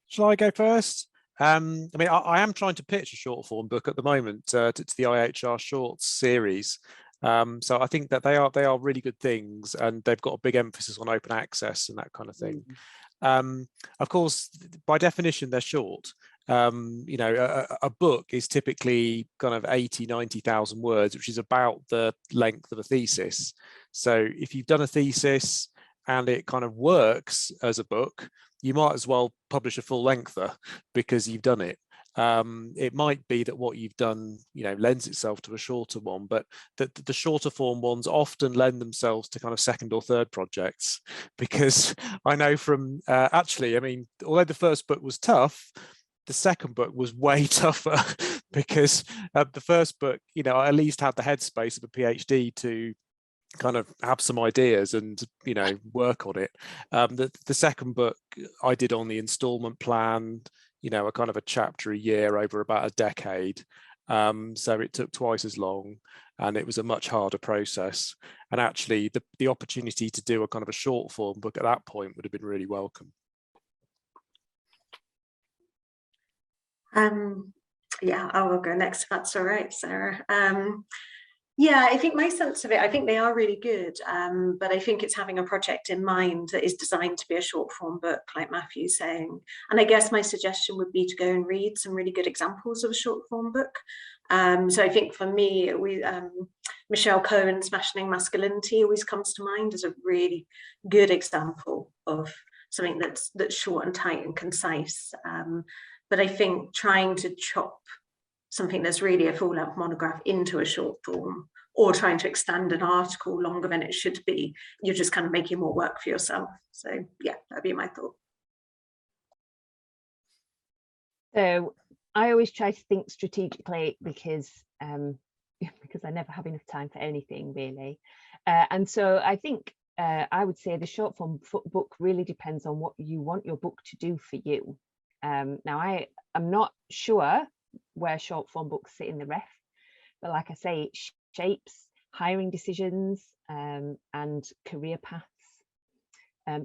Shall I go first? I mean, I am trying to pitch a short form book at the moment to the IHR Shorts series. So I think that they are really good things, and they've got a big emphasis on open access and that kind of thing. Of course, by definition, they're short. You know, a book is typically kind of 90,000 words, which is about the length of a thesis. So if you've done a thesis and it kind of works as a book, you might as well publish a full lengther because you've done it. It might be that what you've done, you know, lends itself to a shorter one, but the shorter form ones often lend themselves to kind of second or third projects, because I know from actually, I mean, although the first book was tough, the second book was way tougher because the first book, you know, I at least had the headspace of a PhD to kind of have some ideas and, you know, work on it. The second book I did on the installment plan, you know, a kind of a chapter a year over about a decade. So it took twice as long, and it was a much harder process. And actually the opportunity to do a kind of a short form book at that point would have been really welcome. Yeah, I will go next if that's all right, Sarah. Yeah, I think my sense of it, I think they are really good, but I think it's having a project in mind that is designed to be a short form book, like Matthew's saying. And I guess my suggestion would be to go and read some really good examples of a short form book. So I think for me, Michelle Cohen's Smashing Masculinity always comes to mind as a really good example of something that's short and tight and concise. But I think trying to chop something that's really a full-length monograph into a short form, or trying to extend an article longer than it should be, you're just kind of making more work for yourself. So yeah, that'd be my thought. So I always try to think strategically because I never have enough time for anything really. And so I think I would say the short form book really depends on what you want your book to do for you. Now I'm not sure where short form books sit in the ref, but like I say, it shapes hiring decisions and career paths.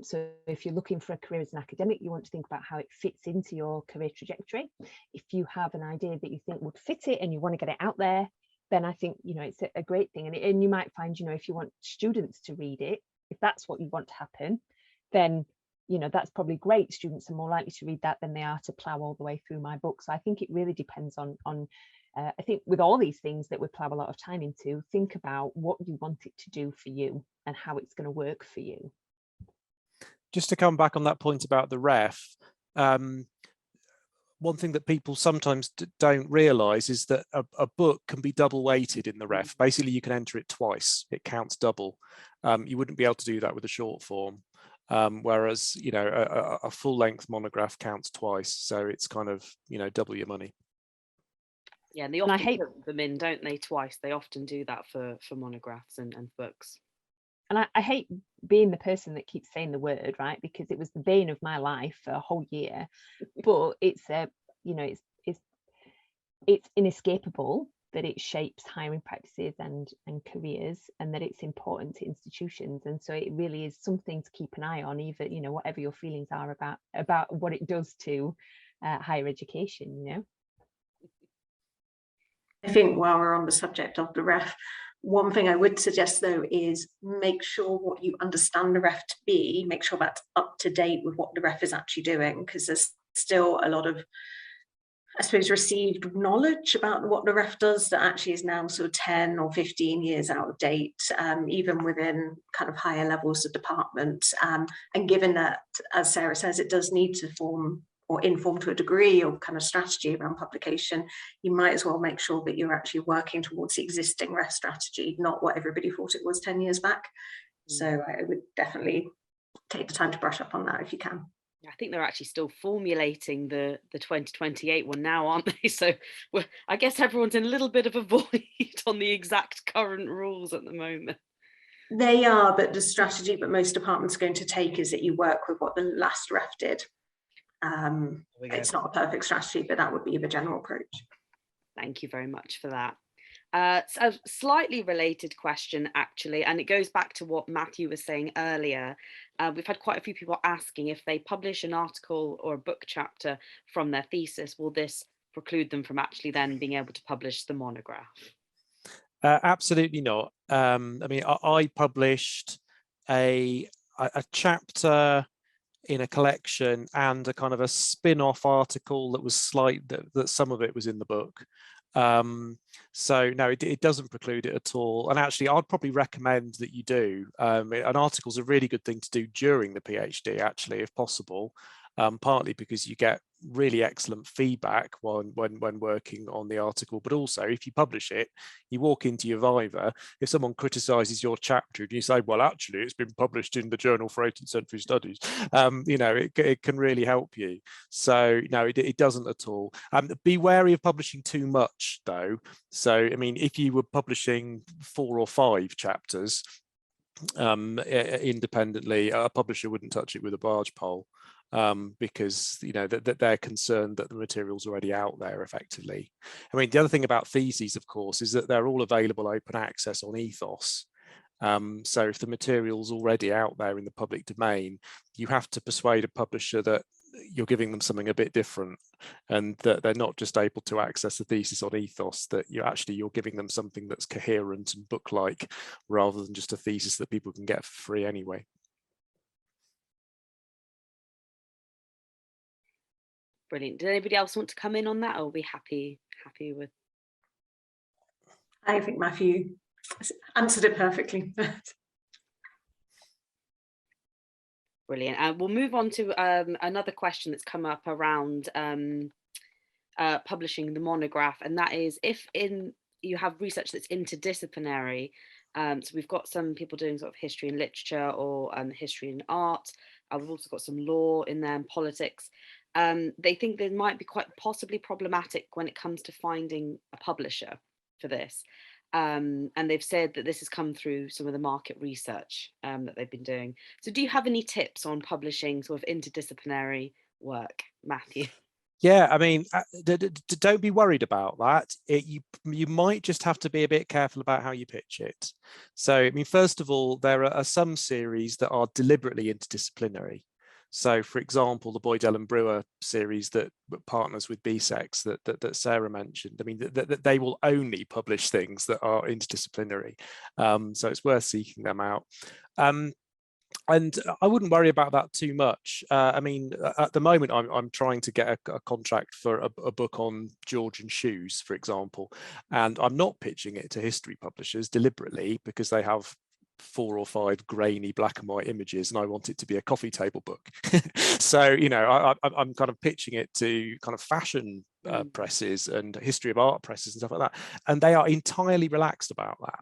So if you're looking for a career as an academic, you want to think about how it fits into your career trajectory. If you have an idea that you think would fit it and you want to get it out there, then I think, you know, it's a great thing. And you might find, you know, if you want students to read it, if that's what you want to happen, then, you know, that's probably great. Students are more likely to read that than they are to plow all the way through my book. So I think it really depends on I think with all these things that we plow a lot of time into, think about what you want it to do for you and how it's going to work for you. Just to come back on that point about the ref, one thing that people sometimes don't realize is that a book can be double weighted in the ref. Basically, you can enter it twice. It counts double. You wouldn't be able to do that with a short form. Whereas, you know, a full length monograph counts twice. So it's kind of, you know, double your money. Yeah, and they often put them in, don't they, twice. They often do that for monographs and books. And I hate being the person that keeps saying the word, right? Because it was the bane of my life for a whole year. But it's you know, it's inescapable that it shapes hiring practices and careers, and that it's important to institutions. And so it really is something to keep an eye on, even, you know, whatever your feelings are about what it does to higher education, you know. I think while we're on the subject of the ref, one thing I would suggest though is make sure what you understand the ref to be, make sure that's up to date with what the ref is actually doing, because there's still a lot of, I suppose, received knowledge about what the ref does that actually is now sort of 10 or 15 years out of date, even within kind of higher levels of department. And given that, as Sarah says, it does need to form or inform to a degree of kind of strategy around publication, you might as well make sure that you're actually working towards the existing ref strategy, not what everybody thought it was 10 years back. So I would definitely take the time to brush up on that if you can. I think they're actually still formulating the 2028 one now, aren't they? So I guess everyone's in a little bit of a void on the exact current rules at the moment. They are, but the strategy that most departments are going to take is that you work with what the last ref did. It's not a perfect strategy, but that would be the general approach. Thank you very much for that. So a slightly related question, actually, and it goes back to what Matthew was saying earlier. We've had quite a few people asking if they publish an article or a book chapter from their thesis, will this preclude them from actually then being able to publish the monograph? Absolutely not. I mean, I published a chapter in a collection and a kind of a spin-off article that was that some of it was in the book. So no, it doesn't preclude it at all. And actually, I'd probably recommend that you do. An article is a really good thing to do during the PhD, actually, if possible. Partly because you get really excellent feedback when working on the article, but also if you publish it, you walk into your viva, if someone criticizes your chapter and you say, well, actually it's been published in the Journal for 18th Century Studies, you know, it can really help you. So no, it doesn't at all. Be wary of publishing too much though. So I mean, if you were publishing 4 or 5 chapters independently, a publisher wouldn't touch it with a barge pole. Because, you know, that they're concerned that the material's already out there effectively. I mean, the other thing about theses, of course, is that they're all available open access on Ethos. So if the material's already out there in the public domain, you have to persuade a publisher that you're giving them something a bit different, and that they're not just able to access the thesis on ethos, that you're giving them something that's coherent and book-like, rather than just a thesis that people can get for free anyway. Brilliant. Did anybody else want to come in on that, or are we happy with? I think Matthew answered it perfectly. Brilliant. We'll move on to another question that's come up around publishing the monograph, and that is, if you have research that's interdisciplinary, so we've got some people doing sort of history and literature, or history and art. We've also got some law in there and politics. They think they might be quite possibly problematic when it comes to finding a publisher for this. And they've said that this has come through some of the market research that they've been doing. So do you have any tips on publishing sort of interdisciplinary work, Matthew? Yeah, I mean, don't be worried about that. You might just have to be a bit careful about how you pitch it. So, I mean, first of all, there are some series that are deliberately interdisciplinary. So, for example, the Boyd Ellen Brewer series that partners with BSEX that Sarah mentioned, I mean, that they will only publish things that are interdisciplinary. So it's worth seeking them out. And I wouldn't worry about that too much. I mean, at the moment, I'm trying to get a contract for a book on Georgian shoes, for example, and I'm not pitching it to history publishers deliberately, because they have 4 or 5 grainy black and white images, and I want it to be a coffee table book. So, you know, I'm kind of pitching it to kind of fashion presses and history of art presses and stuff like that, and they are entirely relaxed about that.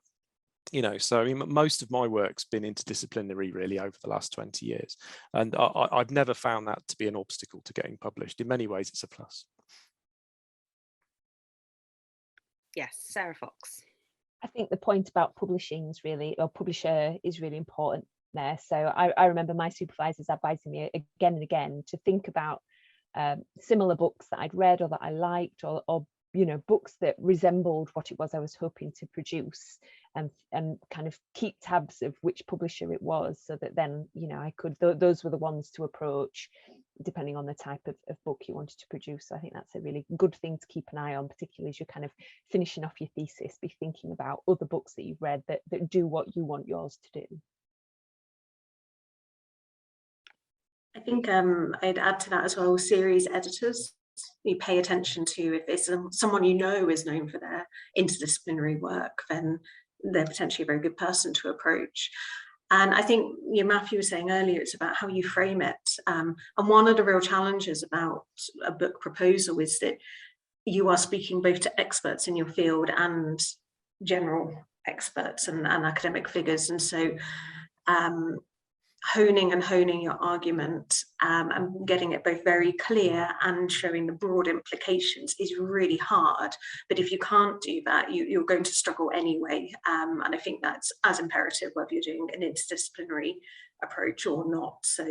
You know, so I mean, most of my work's been interdisciplinary really over the last 20 years, and I've never found that to be an obstacle to getting published. In many ways, it's a plus. Yes, Sarah Fox. I think the point about publishing is really, or publisher is really important there. So I remember my supervisors advising me again and again to think about similar books that I'd read or that I liked, or you know, books that resembled what it was I was hoping to produce, and kind of keep tabs of which publisher it was, so that then, you know, I could, those were the ones to approach depending on the type of book you wanted to produce. So I think that's a really good thing to keep an eye on, particularly as you're kind of finishing off your thesis. Be thinking about other books that you've read that do what you want yours to do. I think I'd add to that as well, series editors. You pay attention to, if it's someone you know is known for their interdisciplinary work, then they're potentially a very good person to approach. And I think, you know, Matthew was saying earlier, it's about how you frame it. And one of the real challenges about a book proposal is that you are speaking both to experts in your field and general experts and academic figures. And so honing your argument and getting it both very clear and showing the broad implications is really hard. But if you can't do that, you're going to struggle anyway. And I think that's as imperative whether you're doing an interdisciplinary approach or not. So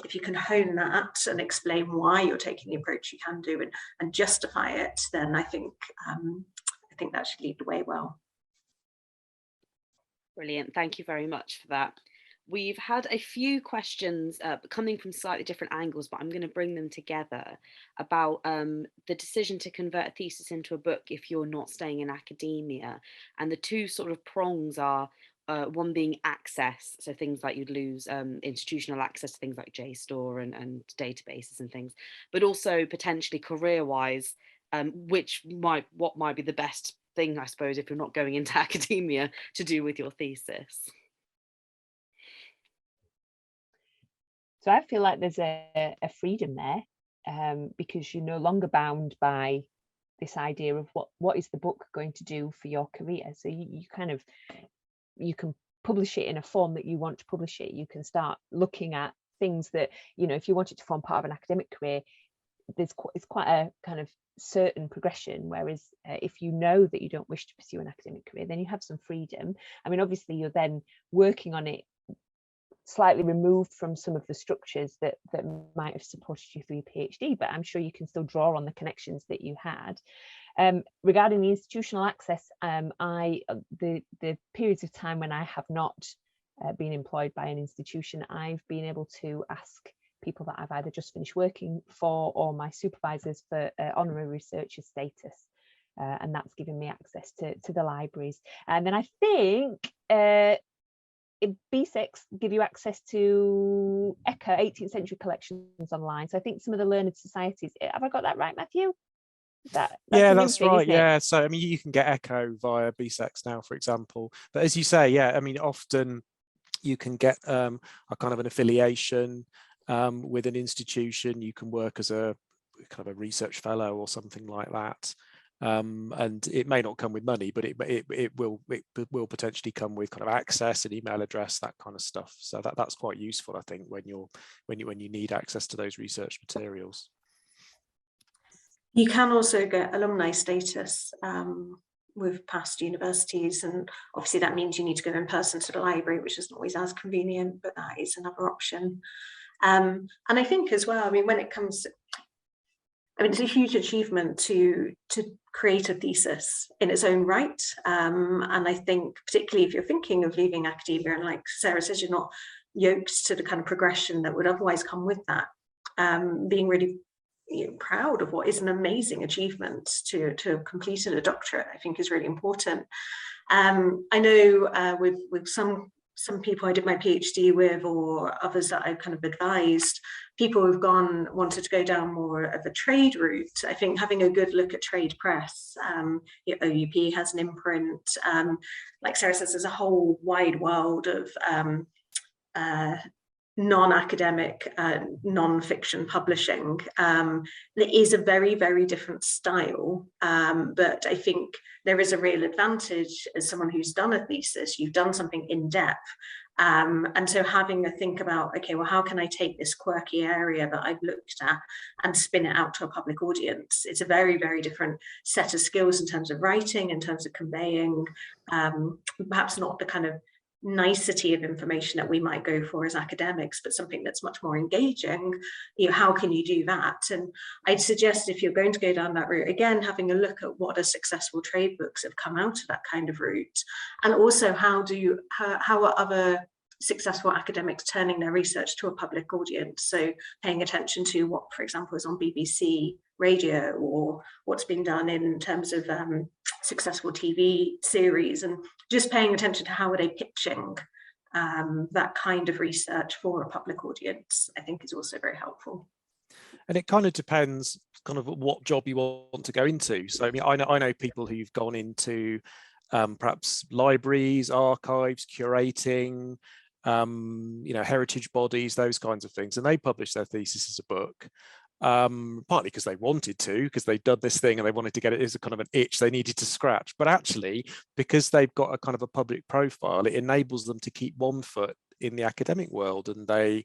if you can hone that and explain why you're taking the approach you can do, and justify it, then I think that should lead the way well. Brilliant. Thank you very much for that. We've had a few questions coming from slightly different angles, but I'm going to bring them together about the decision to convert a thesis into a book if you're not staying in academia. And the two sort of prongs are one being access, so things like you'd lose institutional access to things like JSTOR and databases and things, but also potentially career-wise, what might be the best thing, I suppose, if you're not going into academia, to do with your thesis. So I feel like there's a freedom there, because you're no longer bound by this idea of what is the book going to do for your career. So you can publish it in a form that you want to publish it. You can start looking at things that, you know, if you want it to form part of an academic career, it's quite a kind of certain progression. Whereas if you know that you don't wish to pursue an academic career, then you have some freedom. I mean, obviously you're then working on it slightly removed from some of the structures that might have supported you through your PhD, but I'm sure you can still draw on the connections that you had. Regarding the institutional access, the periods of time when I have not been employed by an institution, I've been able to ask people that I've either just finished working for or my supervisors for honorary researcher status. And that's given me access to the libraries. And then I think B6 give you access to ECHO 18th century collections online. So I think some of the learned societies, have I got that right, Matthew? Yeah, that's right. Yeah, so I mean, you can get ECHO via BSEX now, for example. But as you say, yeah, I mean, often you can get a kind of an affiliation with an institution. You can work as a kind of a research fellow or something like that. And it may not come with money, but it will potentially come with kind of access, an email address, that kind of stuff. So that's quite useful, I think, when you need access to those research materials. You can also get alumni status with past universities, and obviously that means you need to go in person to the library, which isn't always as convenient, but that is another option. And I think as well, I mean, when it comes, I mean, it's a huge achievement to create a thesis in its own right. And I think particularly if you're thinking of leaving academia, and like Sarah says, you're not yoked to the kind of progression that would otherwise come with that, being really proud of what is an amazing achievement to have completed a doctorate, I think is really important. I know with some people I did my PhD with, or others that I've kind of advised, people who've wanted to go down more of a trade route. I think having a good look at trade press, OUP has an imprint, like Sarah says, there's a whole wide world of non-academic, non-fiction publishing. It is a very, very different style, but I think there is a real advantage as someone who's done a thesis, you've done something in depth, and so having a think about, okay, well, how can I take this quirky area that I've looked at and spin it out to a public audience? It's a very, very different set of skills in terms of writing, in terms of conveying, perhaps not the kind of nicety of information that we might go for as academics, but something that's much more engaging. How can you do that? And I'd suggest, if you're going to go down that route, again, having a look at what are successful trade books have come out of that kind of route, and also how are other successful academics turning their research to a public audience. So paying attention to what, for example, is on BBC radio, or what's been done in terms of successful TV series, and just paying attention to how are they pitching that kind of research for a public audience, I think is also very helpful. And it kind of depends kind of what job you want to go into. So I mean, I know people who've gone into perhaps libraries, archives, curating, heritage bodies, those kinds of things, and they publish their thesis as a book. Partly because they wanted to, because they'd done this thing and they wanted to get it as a kind of an itch they needed to scratch, but actually because they've got a kind of a public profile, it enables them to keep one foot in the academic world, and they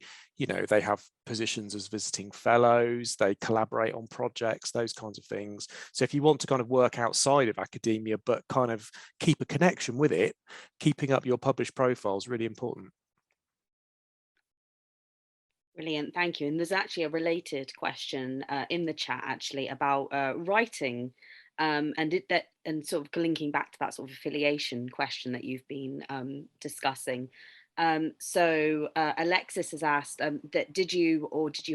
have positions as visiting fellows, they collaborate on projects, those kinds of things. So if you want to kind of work outside of academia but kind of keep a connection with it, keeping up your published profile is really important. Brilliant, thank you. And there's actually a related question in the chat actually about writing, and sort of linking back to that sort of affiliation question that you've been discussing. So Alexis has asked that did you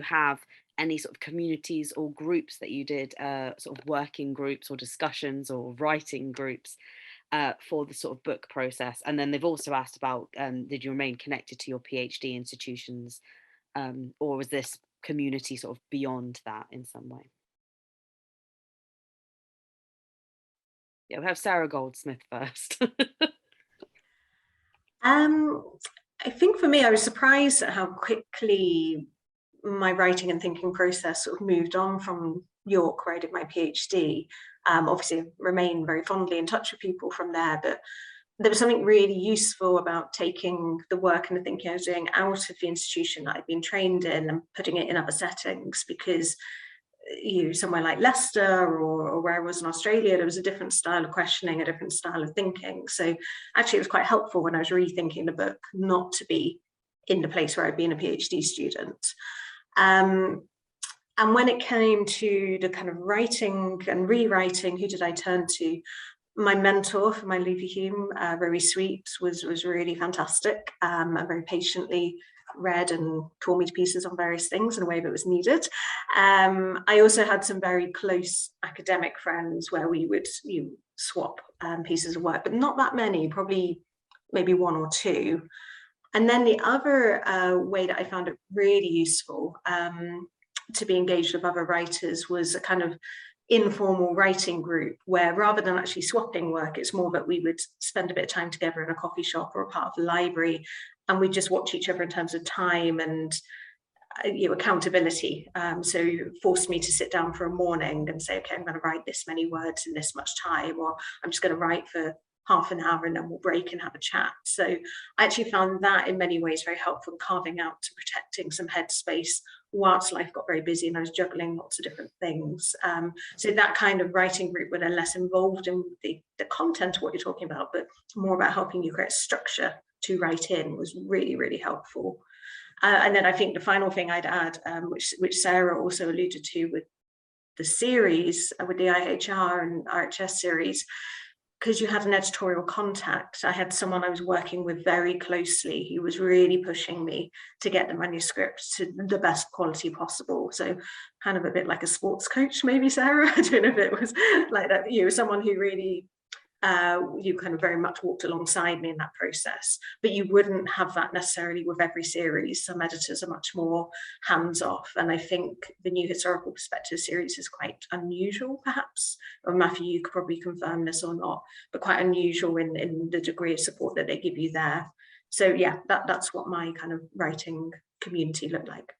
have any sort of communities or groups that you did, sort of working groups or discussions or writing groups for the sort of book process? And then they've also asked about did you remain connected to your PhD institutions? Or was this community sort of beyond that in some way? Yeah, we'll have Sarah Goldsmith first. I think for me, I was surprised at how quickly my writing and thinking process sort of moved on from York, where I did my PhD. Obviously, I remain very fondly in touch with people from there, but there was something really useful about taking the work and the thinking I was doing out of the institution that I'd been trained in and putting it in other settings, because somewhere like Leicester or where I was in Australia, there was a different style of questioning, a different style of thinking. So actually it was quite helpful when I was rethinking the book not to be in the place where I'd been a PhD student. And when it came to the kind of writing and rewriting, who did I turn to? My mentor for my Leavy Hume, Rory Sweeps, was really fantastic, and very patiently read and tore me to pieces on various things in a way that was needed. I also had some very close academic friends where we would swap pieces of work, but not that many, probably maybe one or two. And then the other way that I found it really useful to be engaged with other writers was a kind of informal writing group where, rather than actually swapping work, it's more that we would spend a bit of time together in a coffee shop or a part of the library, and we just watch each other in terms of time and accountability. So it forced me to sit down for a morning and say, okay, I'm going to write this many words in this much time, or I'm just going to write for half an hour and then we'll break and have a chat. So I actually found that in many ways very helpful, carving out to protecting some headspace whilst life got very busy and I was juggling lots of different things. So that kind of writing group where they're less involved in the content of what you're talking about, but more about helping you create structure to write in, was really, really helpful. And then I think the final thing I'd add, which Sarah also alluded to with the series, with the IHR and RHS series, because you had an editorial contact, I had someone I was working with very closely who was really pushing me to get the manuscript to the best quality possible. So kind of a bit like a sports coach, maybe, Sarah. I don't know if it was like that. You were someone who really, you kind of very much walked alongside me in that process, but you wouldn't have that necessarily with every series. Some editors are much more hands-off, and I think the New Historical Perspective series is quite unusual, perhaps. Or Matthew, you could probably confirm this or not, but quite unusual in the degree of support that they give you there. So yeah, that's what my kind of writing community looked like.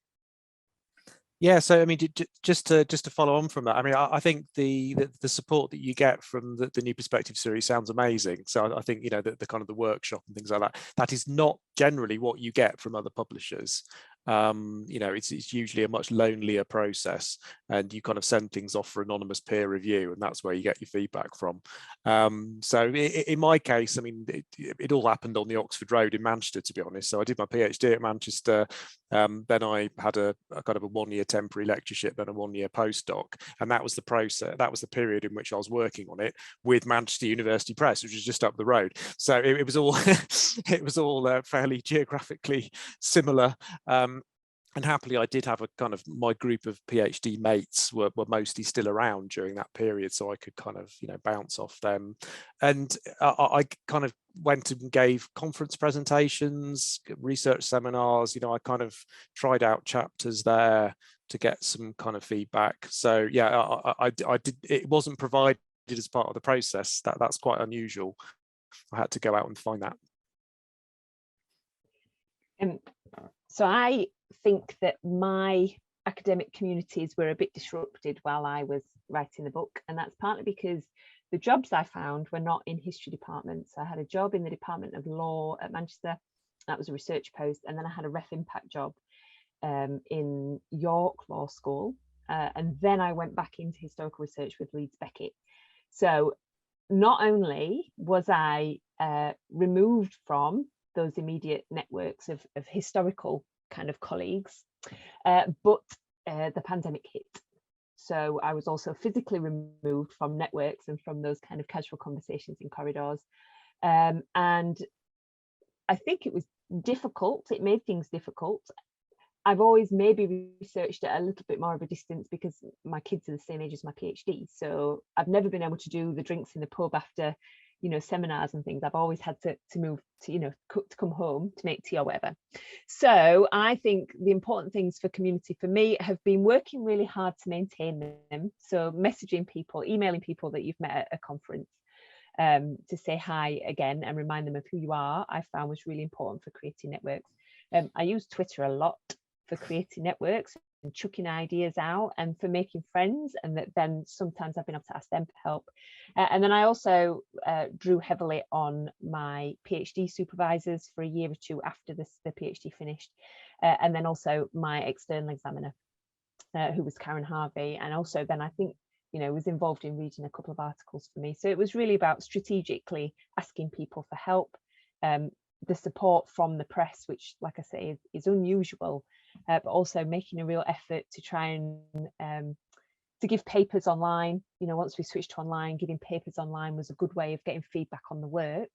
Yeah, so I mean, just to follow on from that, I mean, I think the support that you get from the New Perspective series sounds amazing. So I think, the kind of the workshop and things like that, that is not generally what you get from other publishers. It's usually a much lonelier process, and you kind of send things off for anonymous peer review, and that's where you get your feedback from. So in my case, I mean, it all happened on the Oxford Road in Manchester, to be honest. So I did my PhD at Manchester. Then I had a kind of a 1-year temporary lectureship, then a 1-year postdoc, and that was the process. That was the period in which I was working on it with Manchester University Press, which was just up the road. So it was all it was all fairly geographically similar. And happily, I did have a kind of, my group of PhD mates were mostly still around during that period, so I could kind of bounce off them. And I kind of went and gave conference presentations, research seminars. I kind of tried out chapters there to get some kind of feedback. So yeah, I did. It wasn't provided as part of the process. That's quite unusual. I had to go out and find that. So I think that my academic communities were a bit disrupted while I was writing the book, and that's partly because the jobs I found were not in history departments. I had a job in the Department of Law at Manchester, that was a research post, and then I had a ref impact job in York Law School, and then I went back into historical research with Leeds Beckett. So not only was I removed from those immediate networks of historical kind of colleagues, but the pandemic hit. So I was also physically removed from networks and from those kind of casual conversations in corridors. And I think it was difficult. It made things difficult. I've always maybe researched at a little bit more of a distance because my kids are the same age as my PhD. So I've never been able to do the drinks in the pub after seminars and things. I've always had to move to, to come home to make tea or whatever. So I think the important things for community for me have been working really hard to maintain them. So messaging people, emailing people that you've met at a conference to say hi again and remind them of who you are, I found was really important for creating networks. I use Twitter a lot for creating networks and chucking ideas out and for making friends, and that then sometimes I've been able to ask them for help. And then I also drew heavily on my PhD supervisors for a year or two after the PhD finished, and then also my external examiner, who was Karen Harvey, and also then I think was involved in reading a couple of articles for me. So it was really about strategically asking people for help, the support from the press, which, like I say, is unusual, but also making a real effort to try and to give papers online. Once we switched to online, giving papers online was a good way of getting feedback on the work.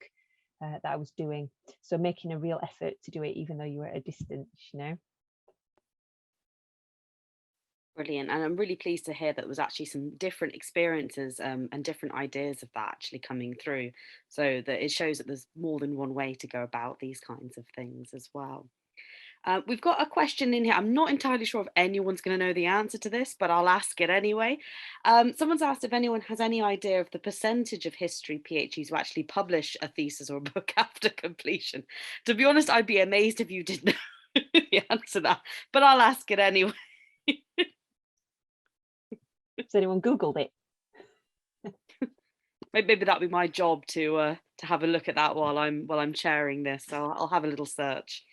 that I was doing. So making a real effort to do it, even though you were at a distance, you know. Brilliant. And I'm really pleased to hear that there was actually some different experiences and different ideas of that actually coming through. So that it shows that there's more than one way to go about these kinds of things as well. We've got a question in here. I'm not entirely sure if anyone's going to know the answer to this, but I'll ask it anyway. Someone's asked if anyone has any idea of the percentage of history PhDs who actually publish a thesis or a book after completion. To be honest, I'd be amazed if you didn't know the answer to that, but I'll ask it anyway. Has anyone Googled it? Maybe that'll be my job to have a look at that while I'm chairing this. So I'll have a little search.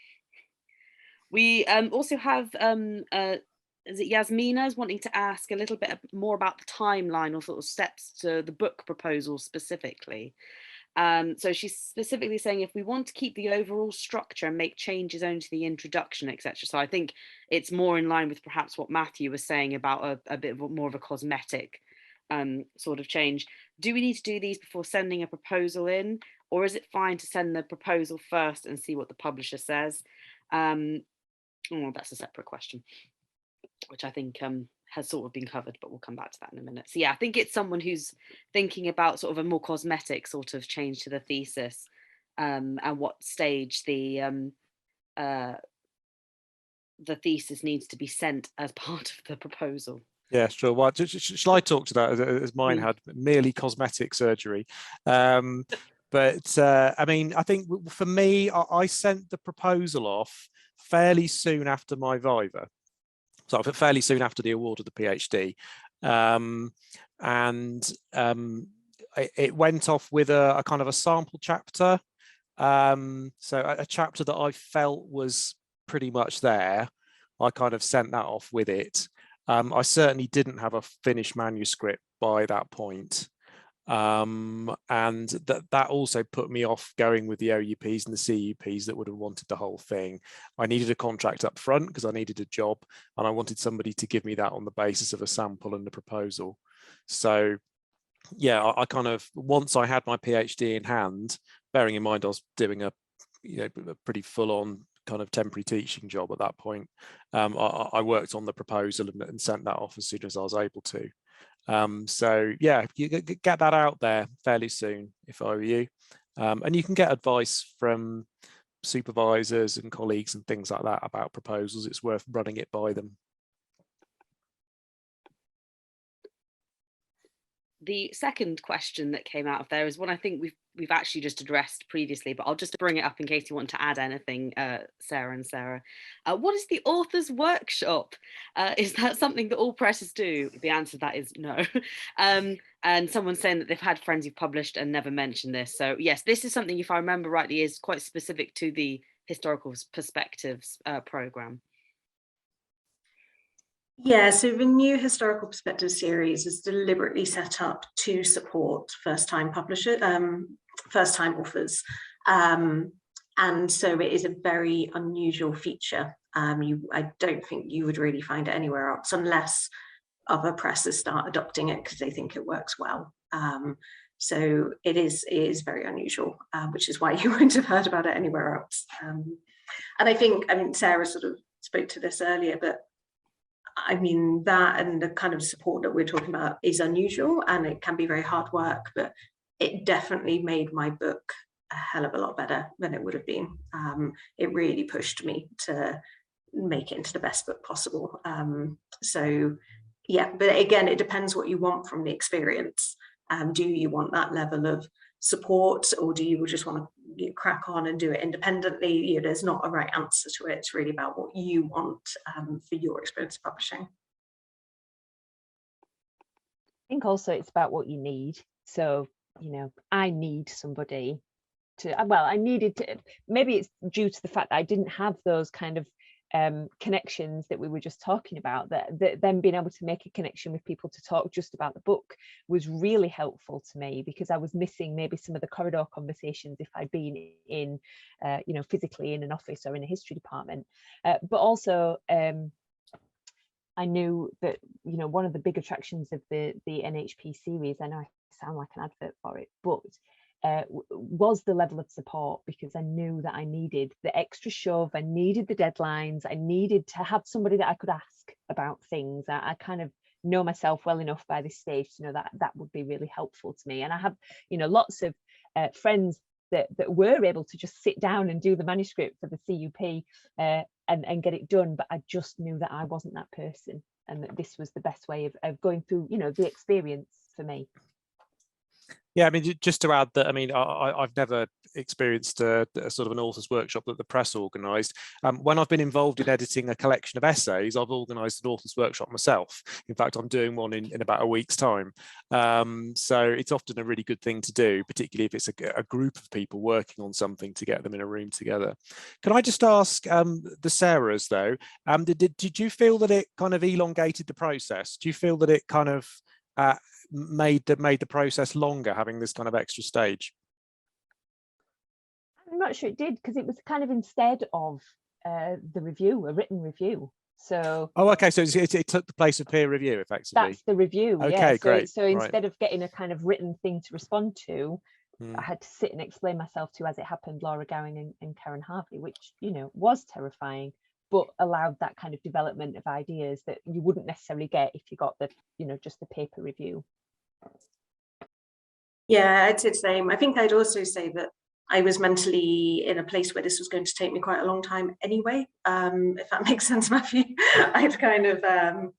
We also have is it Yasmina's wanting to ask a little bit more about the timeline or sort of steps to the book proposal specifically. So she's specifically saying if we want to keep the overall structure and make changes only to the introduction, etc. So I think it's more in line with perhaps what Matthew was saying about a bit more of a cosmetic sort of change. Do we need to do these before sending a proposal in, or is it fine to send the proposal first and see what the publisher says? Well, that's a separate question, which I think has sort of been covered, but we'll come back to that in a minute. So yeah, I think it's someone who's thinking about sort of a more cosmetic sort of change to the thesis and what stage the thesis needs to be sent as part of the proposal. Yeah, sure. Well, shall I talk to that as mine had merely cosmetic surgery? But I mean, I think for me, I sent the proposal off fairly soon after my viva. So fairly soon after the award of the PhD. It went off with a kind of a sample chapter. So a chapter that I felt was pretty much there. I kind of sent that off with it. I certainly didn't have a finished manuscript by that point. And that also put me off going with the OUPs and the CUPs that would have wanted the whole thing. I needed a contract up front because I needed a job, and I wanted somebody to give me that on the basis of a sample and a proposal. So yeah, I kind of, once I had my PhD in hand, bearing in mind I was doing a pretty full-on kind of temporary teaching job at that point, I worked on the proposal and sent that off as soon as I was able to. So yeah, you get that out there fairly soon if I were you, and you can get advice from supervisors and colleagues and things like that about proposals. It's worth running it by them. The second question that came out of there is one I think we've actually just addressed previously, but I'll just bring it up in case you want to add anything, Sarah and Sarah. What is the author's workshop? Is that something that all presses do? The answer to that is no. And someone's saying that they've had friends who've published and never mentioned this. So yes, this is something, if I remember rightly, is quite specific to the Historical Perspectives programme. Yeah, so the new Historical Perspectives series is deliberately set up to support first-time publishers, first-time authors. And so it is a very unusual feature. I don't think you would really find it anywhere else unless other presses start adopting it because they think it works well. So it is very unusual, which is why you wouldn't have heard about it anywhere else. And I mean, Sarah sort of spoke to this earlier, but I mean, that and the kind of support that we're talking about is unusual and it can be very hard work, but it definitely made my book a hell of a lot better than it would have been. It really pushed me to make it into the best book possible. So yeah, but again, it depends what you want from the experience. Do you want that level of support, or do you just want to crack on and do it independently? There's not a right answer to it. It's really about what you want for your experience of publishing. I think also it's about what you need. So, I need somebody to, well, I needed to, maybe it's due to the fact that I didn't have those kind of connections that we were just talking about, that then being able to make a connection with people to talk just about the book was really helpful to me, because I was missing maybe some of the corridor conversations if I'd been in physically in an office or in a history department, but also I knew that one of the big attractions of the NHP series, I know I sound like an advert for it, but was the level of support, because I knew that I needed the extra shove, I needed the deadlines, I needed to have somebody that I could ask about things. I kind of know myself well enough by this stage to know that that would be really helpful to me. And I have, you know, lots of friends that were able to just sit down and do the manuscript for the CUP and get it done, but I just knew that I wasn't that person, and that this was the best way of going through, you know, the experience for me. Yeah, I mean, just to add that, I mean, I've never experienced a sort of an author's workshop that the press organised. When I've been involved in editing a collection of essays, I've organised an author's workshop myself. In fact, I'm doing one in about a week's time. So it's often a really good thing to do, particularly if it's a group of people working on something, to get them in a room together. Can I just ask the Sarahs, though, did you feel that it kind of elongated the process? Do you feel that it kind of made the process longer, having this kind of extra stage? I'm not sure it did, because it was kind of instead of the review, a written review. So okay, so it took the place of peer review, effectively. That's the review. Okay, yeah. great. So instead of getting a kind of written thing to respond to, I had to sit and explain myself to, as it happened, Laura Gowing and Karen Harvey, which, you know, was terrifying, but allowed that kind of development of ideas that you wouldn't necessarily get if you got the, you know, just the paper review. Yeah, I'd say the same. I think I'd also say that I was mentally in a place where this was going to take me quite a long time anyway, if that makes sense, Matthew. I'd kind of, and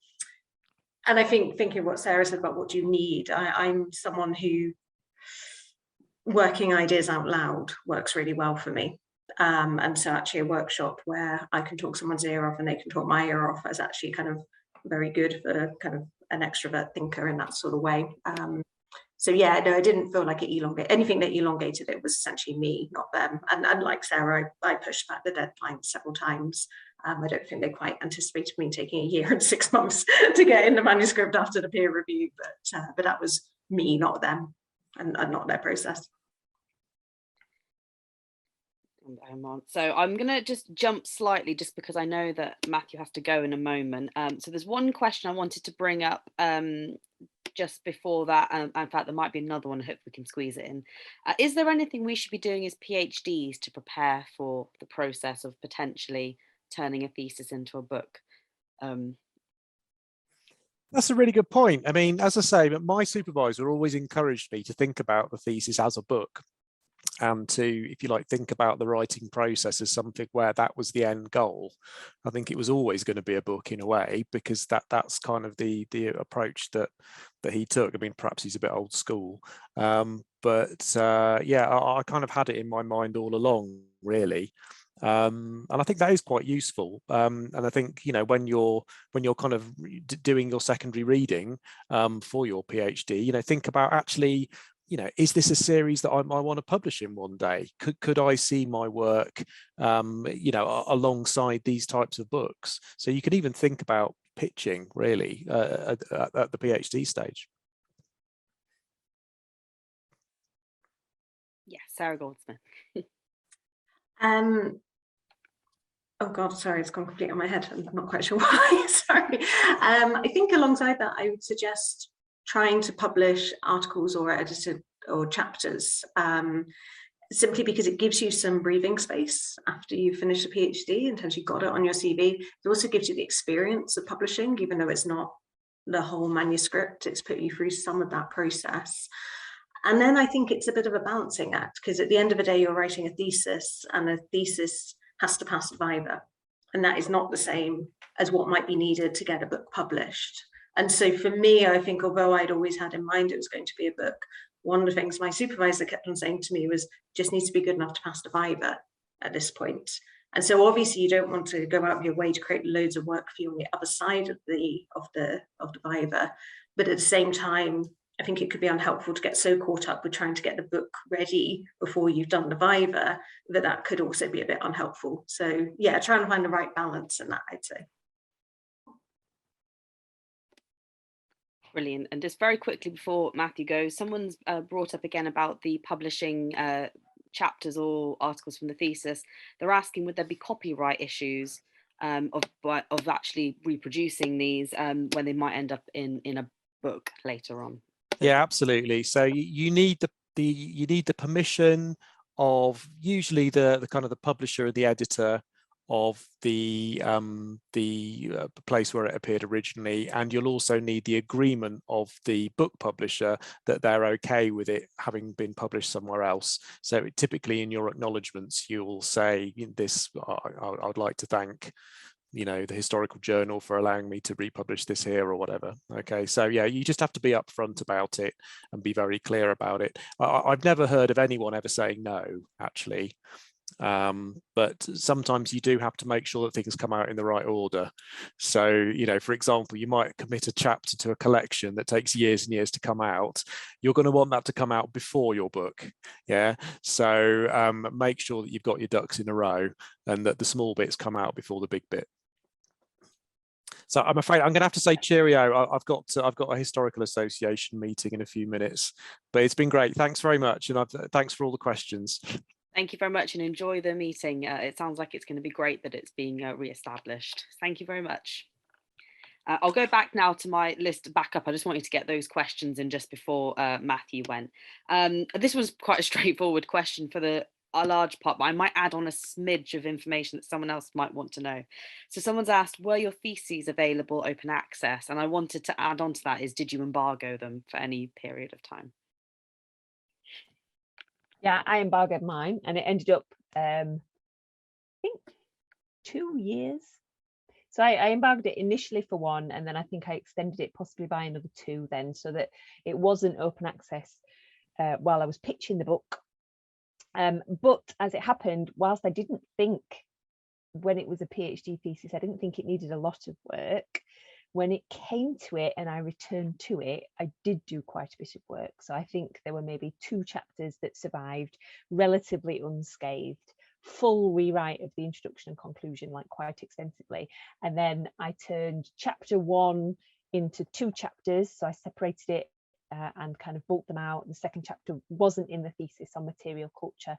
I think thinking what Sarah said about what do you need, I'm someone who working ideas out loud works really well for me. And so actually a workshop where I can talk someone's ear off and they can talk my ear off is actually kind of very good for kind of an extrovert thinker in that sort of way. So yeah, no, I didn't feel like it elongated. Anything that elongated it was essentially me, not them. And like Sarah, I pushed back the deadline several times. I don't think they quite anticipated me taking a year and 6 months to get in the manuscript after the peer review, but that was me, not them, and not their process. So I'm going to just jump slightly, just because I know that Matthew has to go in a moment. So there's one question I wanted to bring up just before that, and in fact there might be another one, I hope we can squeeze it in. Is there anything we should be doing as PhDs to prepare for the process of potentially turning a thesis into a book? That's a really good point. I mean, as I say, but my supervisor always encouraged me to think about the thesis as a book, and to, if you like, think about the writing process as something where that was the end goal. I think it was always going to be a book in a way, because that's kind of the approach that he took. I mean, perhaps he's a bit old school, but yeah, I kind of had it in my mind all along, really. And I think that is quite useful. And I think, you know, when you're kind of doing your secondary reading for your PhD, you know, think about actually, you know, is this a series that I want to publish in one day? Could I see my work, you know, alongside these types of books? So you could even think about pitching, really, at the PhD stage. Yeah, Sarah Goldsmith. Oh God, sorry, it's gone completely on my head. I'm not quite sure why, sorry. I think alongside that, I would suggest trying to publish articles or edited or chapters, simply because it gives you some breathing space after you finish a PhD, in terms you've got it on your CV. It also gives you the experience of publishing, even though it's not the whole manuscript, it's put you through some of that process. And then I think it's a bit of a balancing act, because at the end of the day, you're writing a thesis, and a thesis has to pass Viva. And that is not the same as what might be needed to get a book published. And so for me, I think, although I'd always had in mind it was going to be a book, one of the things my supervisor kept on saying to me was, just needs to be good enough to pass the Viva at this point. And so obviously you don't want to go out of your way to create loads of work for you on the other side of the Viva. But at the same time, I think it could be unhelpful to get so caught up with trying to get the book ready before you've done the Viva that could also be a bit unhelpful. So yeah, trying to find the right balance in that, I'd say. Brilliant. And just very quickly before Matthew goes, someone's brought up again about the publishing chapters or articles from the thesis. They're asking, would there be copyright issues of actually reproducing these when they might end up in a book later on? Yeah, absolutely. So you need you need the permission of usually the kind of the publisher or the editor of the place where it appeared originally, and you'll also need the agreement of the book publisher that they're okay with it having been published somewhere else. So typically in your acknowledgements you'll say this, I'd like to thank the historical journal for allowing me to republish this here or whatever. Okay, so yeah, you just have to be upfront about it and be very clear about it. I've never heard of anyone ever saying no, actually. But sometimes you do have to make sure that things come out in the right order. So, for example, you might commit a chapter to a collection that takes years and years to come out. You're going to want that to come out before your book. Yeah. So make sure that you've got your ducks in a row and that the small bits come out before the big bit. So I'm afraid I'm going to have to say cheerio. I've got a historical association meeting in a few minutes, but it's been great. Thanks very much. And thanks for all the questions. Thank you very much, and enjoy the meeting. It sounds like it's going to be great that it's being re-established. Thank you very much. I'll go back now to my list back up. I just wanted to get those questions in just before Matthew went. This was quite a straightforward question for a large part, but I might add on a smidge of information that someone else might want to know. So someone's asked, were your theses available open access? And I wanted to add on to that is, did you embargo them for any period of time? Yeah, I embargoed mine, and it ended up, I think, 2 years. So I embargoed it initially for 1, and then I think I extended it possibly by another 2 then, so that it wasn't open access while I was pitching the book. But as it happened, whilst I didn't think, when it was a PhD thesis, I didn't think it needed a lot of work. When it came to it and I returned to it, I did do quite a bit of work. So I think there were maybe 2 chapters that survived relatively unscathed, full rewrite of the introduction and conclusion, like quite extensively. And then I turned chapter 1 into 2 chapters. So I separated it and kind of bulked them out. The second chapter wasn't in the thesis on material culture.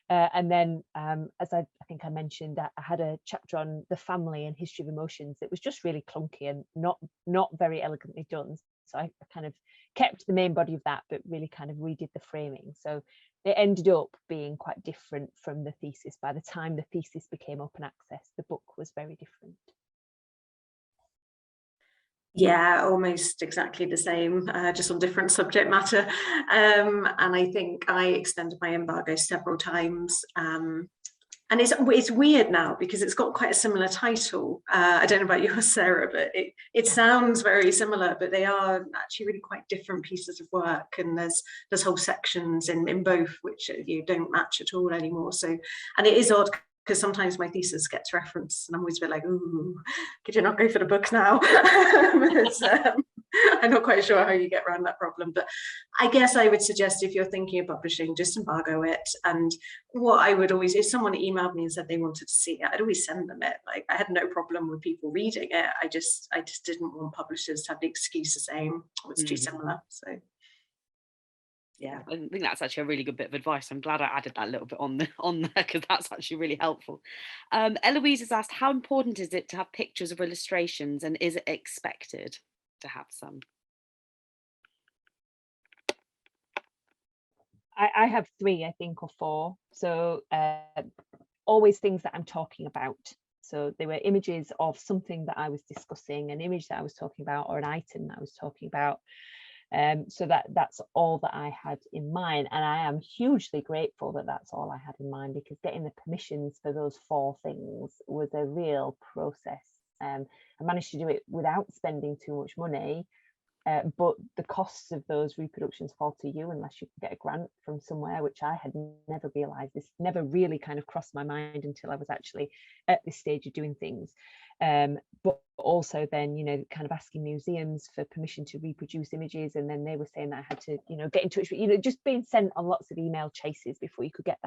And then, as I think I mentioned, I had a chapter on the family and history of emotions that was just really clunky and not very elegantly done. So I kind of kept the main body of that, but really kind of redid the framing. So it ended up being quite different from the thesis. By the time the thesis became open access, the book was very different. Yeah, almost exactly the same, just on different subject matter. And I think I extended my embargo several times. And it's weird now because it's got quite a similar title. I don't know about yours, Sarah, but it sounds very similar, but they are actually really quite different pieces of work. And there's whole sections in both which you don't match at all anymore. So, and it is odd, because sometimes my thesis gets referenced and I'm always a bit like, ooh, could you not go for the book now? I'm not quite sure how you get around that problem, but I guess I would suggest, if you're thinking of publishing, just embargo it. And what I would always, if someone emailed me and said they wanted to see it, I'd always send them it. Like, I had no problem with people reading it. I just didn't want publishers to have the excuse of saying, oh, it's too similar. So yeah, I think that's actually a really good bit of advice. I'm glad I added that little bit on there, because that's actually really helpful. Eloise has asked, how important is it to have pictures or illustrations, and is it expected to have some? I have 3, I think, or 4. So always things that I'm talking about. So they were images of something that I was discussing, an image that I was talking about, or an item that I was talking about. So that's all that I had in mind, and I am hugely grateful that that's all I had in mind, because getting the permissions for those 4 things was a real process. I managed to do it without spending too much money, but the costs of those reproductions fall to you unless you can get a grant from somewhere, which I had never realized. This never really kind of crossed my mind until I was actually at this stage of doing things. But also then, kind of asking museums for permission to reproduce images, and then they were saying that I had to, get in touch with, just being sent on lots of email chases before you could get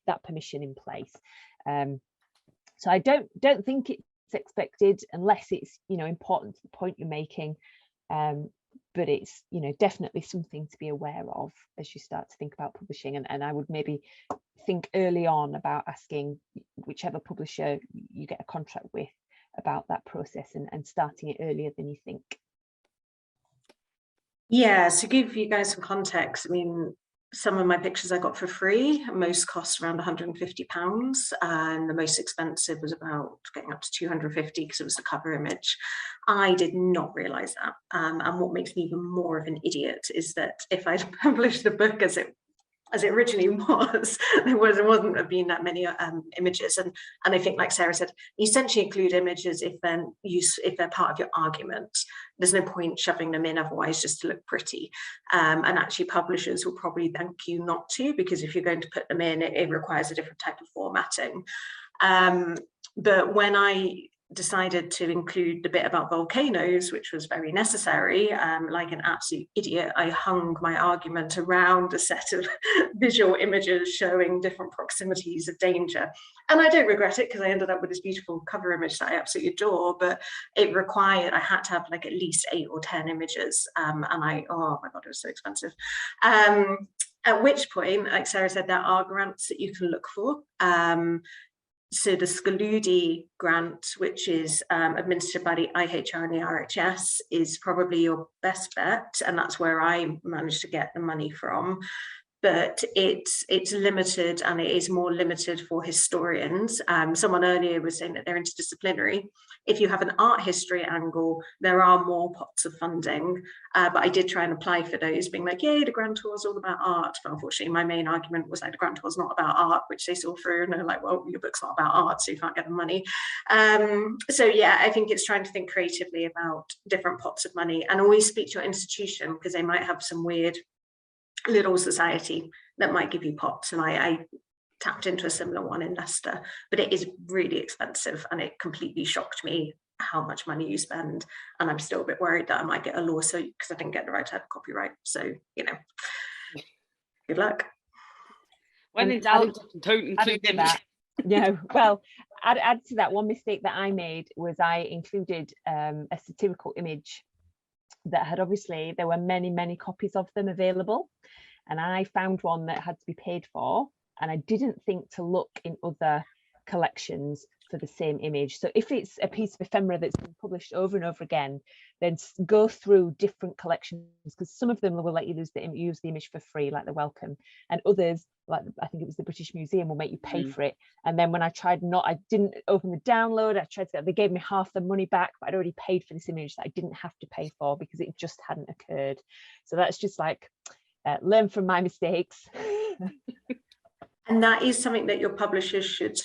that permission in place. So I don't think it's expected unless it's, important to the point you're making. But it's, definitely something to be aware of as you start to think about publishing. And I would maybe think early on about asking whichever publisher you get a contract with about that process, and starting it earlier than you think. Yeah, to give you guys some context, I mean, some of my pictures I got for free. Most cost around £150, and the most expensive was about getting up to 250 because it was the cover image. I did not realise that. And what makes me even more of an idiot is that if I'd published the book as it originally was, there wouldn't have been that many images. And I think, like Sarah said, you essentially include images if they're part of your argument. There's no point shoving them in otherwise just to look pretty. And actually publishers will probably thank you not to, because if you're going to put them in, it requires a different type of formatting. But when I decided to include the bit about volcanoes, which was very necessary, like an absolute idiot, I hung my argument around a set of visual images showing different proximities of danger. And I don't regret it, because I ended up with this beautiful cover image that I absolutely adore, but it required, I had to have like at least 8 or 10 images. And oh my God, it was so expensive. At which point, like Sarah said, there are grants that you can look for. So the Scaludi grant, which is administered by the IHR and the RHS, is probably your best bet, and that's where I managed to get the money from. But it's limited, and it is more limited for historians. Someone earlier was saying that they're interdisciplinary. If you have an art history angle, there are more pots of funding. But I did try and apply for those, being like, yay, the grant tour is all about art. But unfortunately, my main argument was like, the grant tour is not about art, which they saw through, and they're like, well, your book's not about art, so you can't get the money. So yeah, I think it's trying to think creatively about different pots of money, and always speak to your institution, because they might have some weird little society that might give you pots. And I tapped into a similar one in Leicester, but it is really expensive, and it completely shocked me how much money you spend. And I'm still a bit worried that I might get a lawsuit because I didn't get the right type of copyright. So, you know, good luck. When in doubt, don't include them. No, well, add to that, one mistake that I made was I included a satirical image that had, obviously there were many copies of them available, and I found one that had to be paid for, and I didn't think to look in other collections for the same image. So if it's a piece of ephemera that's been published over and over again, then go through different collections, because some of them will let you use the image for free, like the Welcome, and others, like I think it was the British Museum, will make you pay for it. And then when I tried, I didn't open the download, I tried to, they gave me half the money back, but I'd already paid for this image that I didn't have to pay for because it just hadn't occurred. So that's just like, learn from my mistakes. And that is something that your publishers should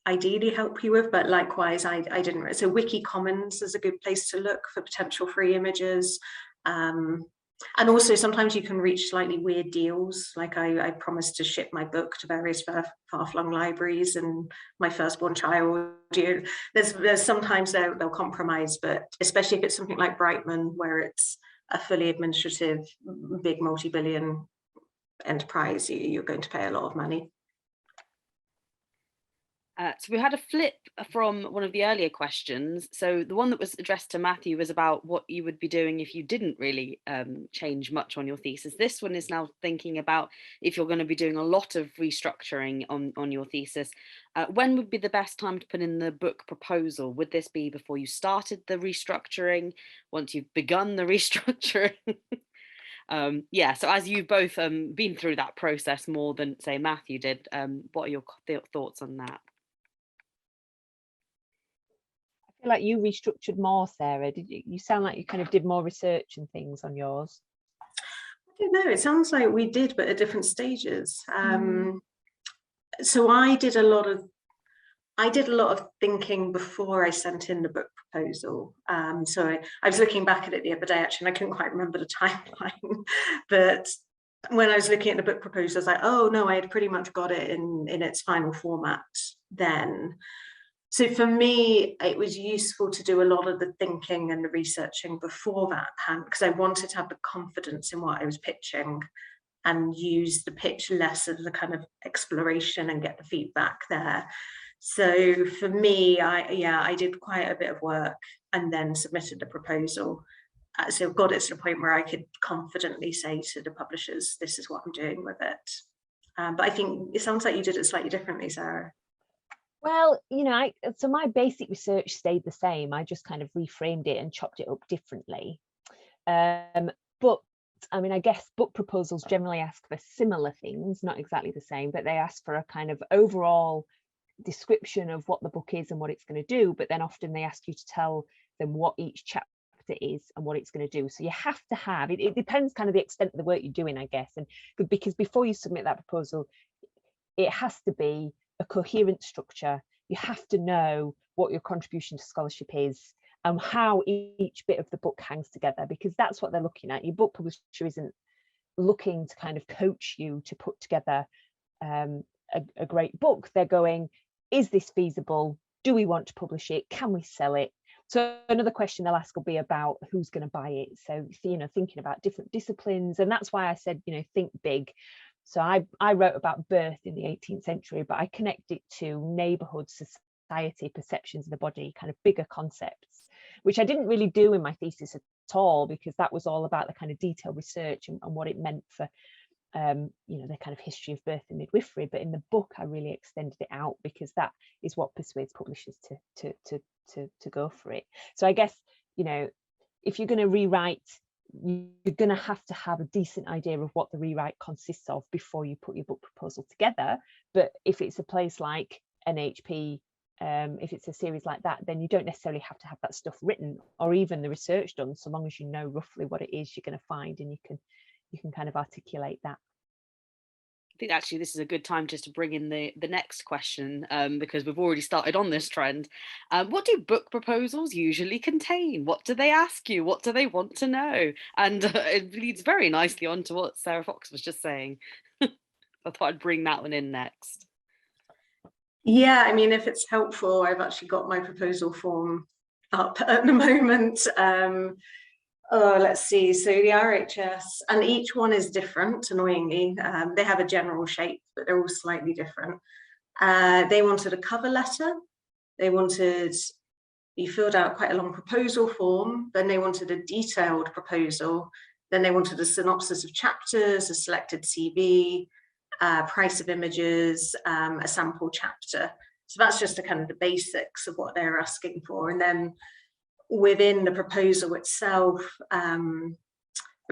ideally help you with, but likewise, I didn't. So Wiki Commons is a good place to look for potential free images. And also sometimes you can reach slightly weird deals. Like I promised to ship my book to various far-flung libraries, and my firstborn child, there's sometimes they'll compromise, but especially if it's something like Brightman, where it's a fully administrative, big multi-billion enterprise, you're going to pay a lot of money. So we had a flip from one of the earlier questions. So the one that was addressed to Matthew was about what you would be doing if you didn't really change much on your thesis. This one is now thinking about if you're going to be doing a lot of restructuring on your thesis. When would be the best time to put in the book proposal? Would this be before you started the restructuring, once you've begun the restructuring? Yeah, so as you've both been through that process more than, say, Matthew did, what are your thoughts on that? I feel like you restructured more, Sarah. Did you sound like you kind of did more research and things on yours? I don't know, it sounds like we did, but at different stages. So I did a lot of thinking before I sent in the book proposal. So I was looking back at it the other day, actually, and I couldn't quite remember the timeline. But when I was looking at the book proposal, I was like, oh no, I had pretty much got it in its final format then. So for me, it was useful to do a lot of the thinking and the researching before that hand, because I wanted to have the confidence in what I was pitching and use the pitch less as a kind of exploration and get the feedback there. So for me, I did quite a bit of work and then submitted the proposal. So got it to the point where I could confidently say to the publishers, this is what I'm doing with it. But I think it sounds like you did it slightly differently, Sarah. Well, you know, so my basic research stayed the same. I just kind of reframed it and chopped it up differently. But I mean, I guess book proposals generally ask for similar things, not exactly the same, but they ask for a kind of overall description of what the book is and what it's going to do, but then often they ask you to tell them what each chapter is and what it's going to do. So you have to have it depends kind of the extent of the work you're doing, I guess, and because before you submit that proposal, it has to be a coherent structure. You have to know what your contribution to scholarship is and how each bit of the book hangs together, because that's what they're looking at. Your book publisher isn't looking to kind of coach you to put together a great book. They're going, is this feasible? Do we want to publish it? Can we sell it? So another question they'll ask will be about who's going to buy it. So, you know, thinking about different disciplines. And that's why I said, you know, think big. So I wrote about birth in the 18th century, but I connect it to neighborhood, society, perceptions of the body, kind of bigger concepts, which I didn't really do in my thesis at all, because that was all about the kind of detailed research and what it meant for you know, the kind of history of birth and midwifery. But in the book I really extended it out, because that is what persuades publishers to go for it. So I guess, you know, if you're going to rewrite, you're going to have a decent idea of what the rewrite consists of before you put your book proposal together. But if it's a place like NHP, if it's a series like that, then you don't necessarily have to have that stuff written or even the research done, so long as you know roughly what it is you're going to find, and you can kind of articulate that. I think actually this is a good time just to bring in the next question, because we've already started on this trend. What do book proposals usually contain? What do they ask you? What do they want to know? And it leads very nicely on to what Sarah Fox was just saying. I thought I'd bring that one in next. Yeah, I mean, if it's helpful, I've actually got my proposal form up at the moment. Oh, let's see. So the RHS, and each one is different, annoyingly. They have a general shape, but they're all slightly different. They wanted a cover letter. You filled out quite a long proposal form. Then they wanted a detailed proposal. Then they wanted a synopsis of chapters, a selected CV, price of images, a sample chapter. So that's just the kind of the basics of what they're asking for. And then within the proposal itself, a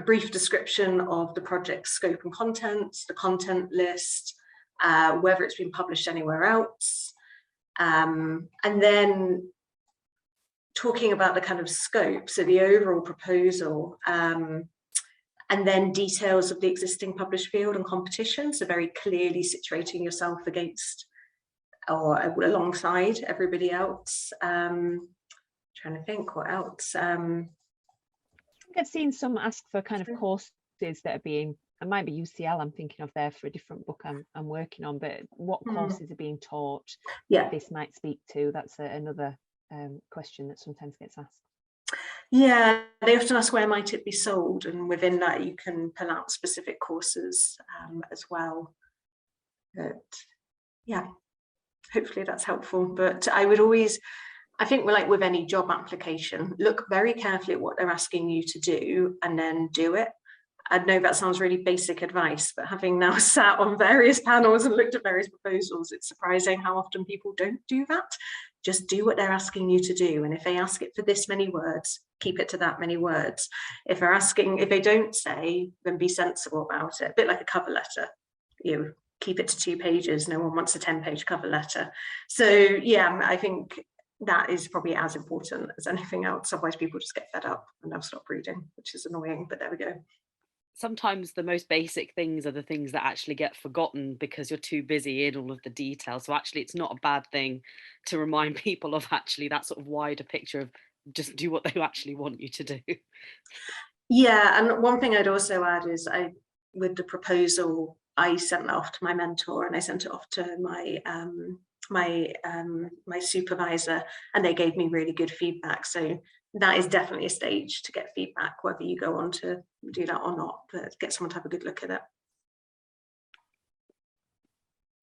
brief description of the project's scope and contents, the content list, whether it's been published anywhere else, and then talking about the kind of scope, so the overall proposal, and then details of the existing published field and competition, so very clearly situating yourself against or alongside everybody else. Trying to think what else. I think I've seen some ask for kind of courses that are being, it might be UCL I'm thinking of there for a different book I'm working on, but what courses are being taught that this might speak to? That's another question that sometimes gets asked. Yeah, they often ask where might it be sold, and within that you can pull out specific courses as well. But yeah, hopefully that's helpful. But I would always, I think we're like with any job application, look very carefully at what they're asking you to do and then do it. I know that sounds really basic advice, but having now sat on various panels and looked at various proposals, it's surprising how often people don't do that. Just do what they're asking you to do. And if they ask it for this many words, keep it to that many words. If they don't say, then be sensible about it. A bit like a cover letter, you keep it to 2 pages. No one wants a 10-page cover letter. So yeah, I think that is probably as important as anything else. Otherwise people just get fed up and they'll stop reading, which is annoying, but there we go. Sometimes the most basic things are the things that actually get forgotten because you're too busy in all of the details. So actually it's not a bad thing to remind people of actually that sort of wider picture of just do what they actually want you to do. Yeah, and one thing I'd also add is with the proposal, I sent that off to my mentor and I sent it off to my supervisor, and they gave me really good feedback. So that is definitely a stage to get feedback, whether you go on to do that or not, but get someone to have a good look at it.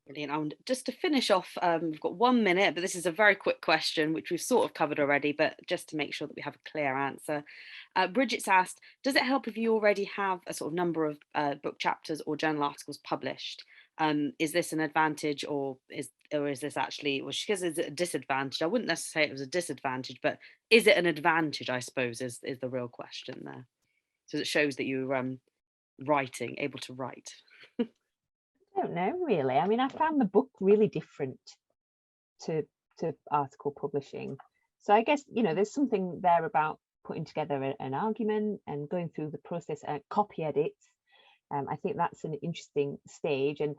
Brilliant. And just to finish off, we've got 1 minute, but this is a very quick question, which we've sort of covered already, but just to make sure that we have a clear answer. Bridget's asked, does it help if you already have a sort of number of book chapters or journal articles published? Is this an advantage, or is this actually, well, she says it's a disadvantage. I wouldn't necessarily say it was a disadvantage, but is it an advantage, I suppose, is the real question there. So it shows that you writing, able to write? I don't know really. I mean, I found the book really different to article publishing. So I guess, you know, there's something there about putting together an argument and going through the process, copy edits. I think that's an interesting stage, and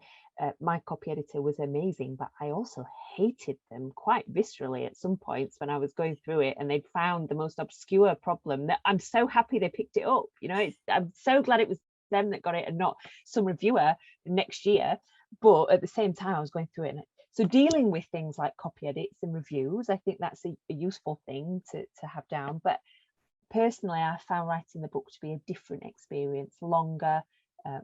my copy editor was amazing, but I also hated them quite viscerally at some points when I was going through it, and they'd found the most obscure problem that I'm so happy they picked it up. You know, I'm so glad it was them that got it and not some reviewer next year. But at the same time, I was going through it, and so dealing with things like copy edits and reviews, I think that's a useful thing to have down. But personally, I found writing the book to be a different experience, longer,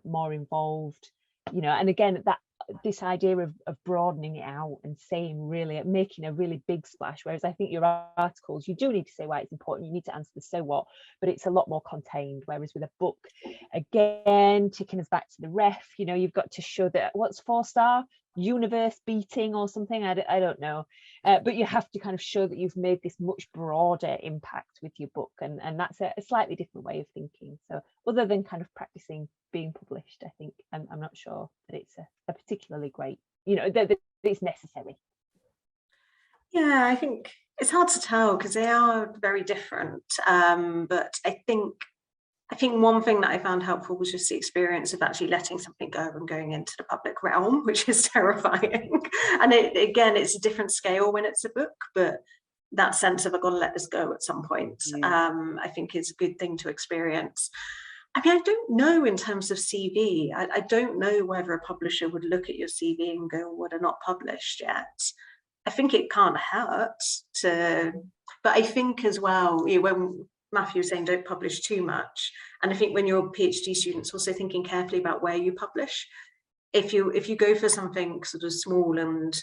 more involved, you know. And again, that this idea of broadening it out and saying, really making a really big splash, whereas I think your articles, you do need to say why it's important, you need to answer the so what, but it's a lot more contained. Whereas with a book, again, taking us back to the ref, you know, you've got to show that what's 4-star universe beating or something, I don't know, but you have to kind of show that you've made this much broader impact with your book, and that's a slightly different way of thinking. So other than kind of practicing being published, I think I'm not sure that it's a particularly great, you know, that it's necessary. Yeah, I think it's hard to tell because they are very different, but I think one thing that I found helpful was just the experience of actually letting something go and going into the public realm, which is terrifying. And again, it's a different scale when it's a book, but that sense of I've got to let this go at some point, I think is a good thing to experience. I mean, I don't know in terms of CV. I don't know whether a publisher would look at your CV and go, well, they're not published yet. I think it can't hurt to, but I think as well, you know, when Matthew was saying don't publish too much, and I think when you're PhD students, also thinking carefully about where you publish. If you go for something sort of small and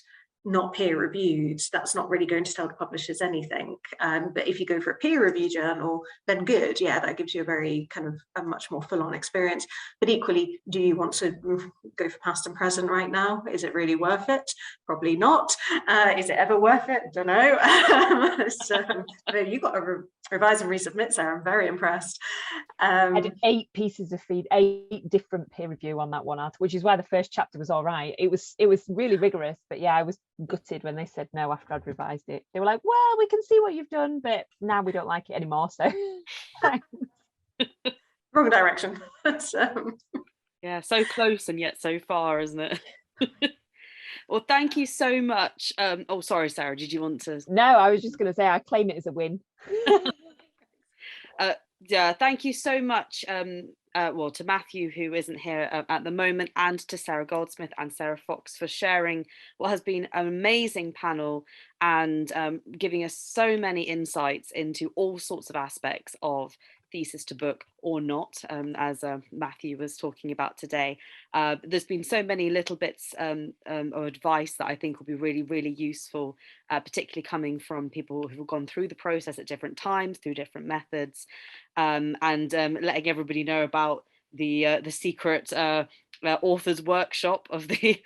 not peer reviewed, that's not really going to tell the publishers anything. But if you go for a peer review journal, then good, yeah, that gives you a very kind of a much more full-on experience. But equally, do you want to go for past and present right now? Is it really worth it? Probably not. Is it ever worth it? Don't know. So you got to revise and resubmit, Sarah. I'm very impressed. I did 8 pieces of 8 different peer review on that one article, which is why the first chapter was all right. It was really rigorous, but yeah, I was gutted when they said no after I'd revised it. They were like, well, we can see what you've done, but now we don't like it anymore, so wrong direction. Yeah, so close and yet so far, isn't it? Well, thank you so much. Oh, sorry, Sarah, did you want to? No, I was just going to say I claim it as a win. Yeah, thank you so much. Well, to Matthew, who isn't here at the moment, and to Sarah Goldsmith and Sarah Fox for sharing what has been an amazing panel and giving us so many insights into all sorts of aspects of thesis to book or not, as Matthew was talking about today. There's been so many little bits of advice that I think will be really, really useful, particularly coming from people who've gone through the process at different times, through different methods, and letting everybody know about the secret authors workshop of the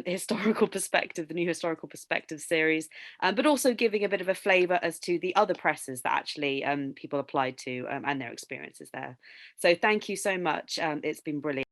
historical perspective, the new historical perspective series, but also giving a bit of a flavour as to the other presses that actually people applied to and their experiences there. So thank you so much. It's been brilliant.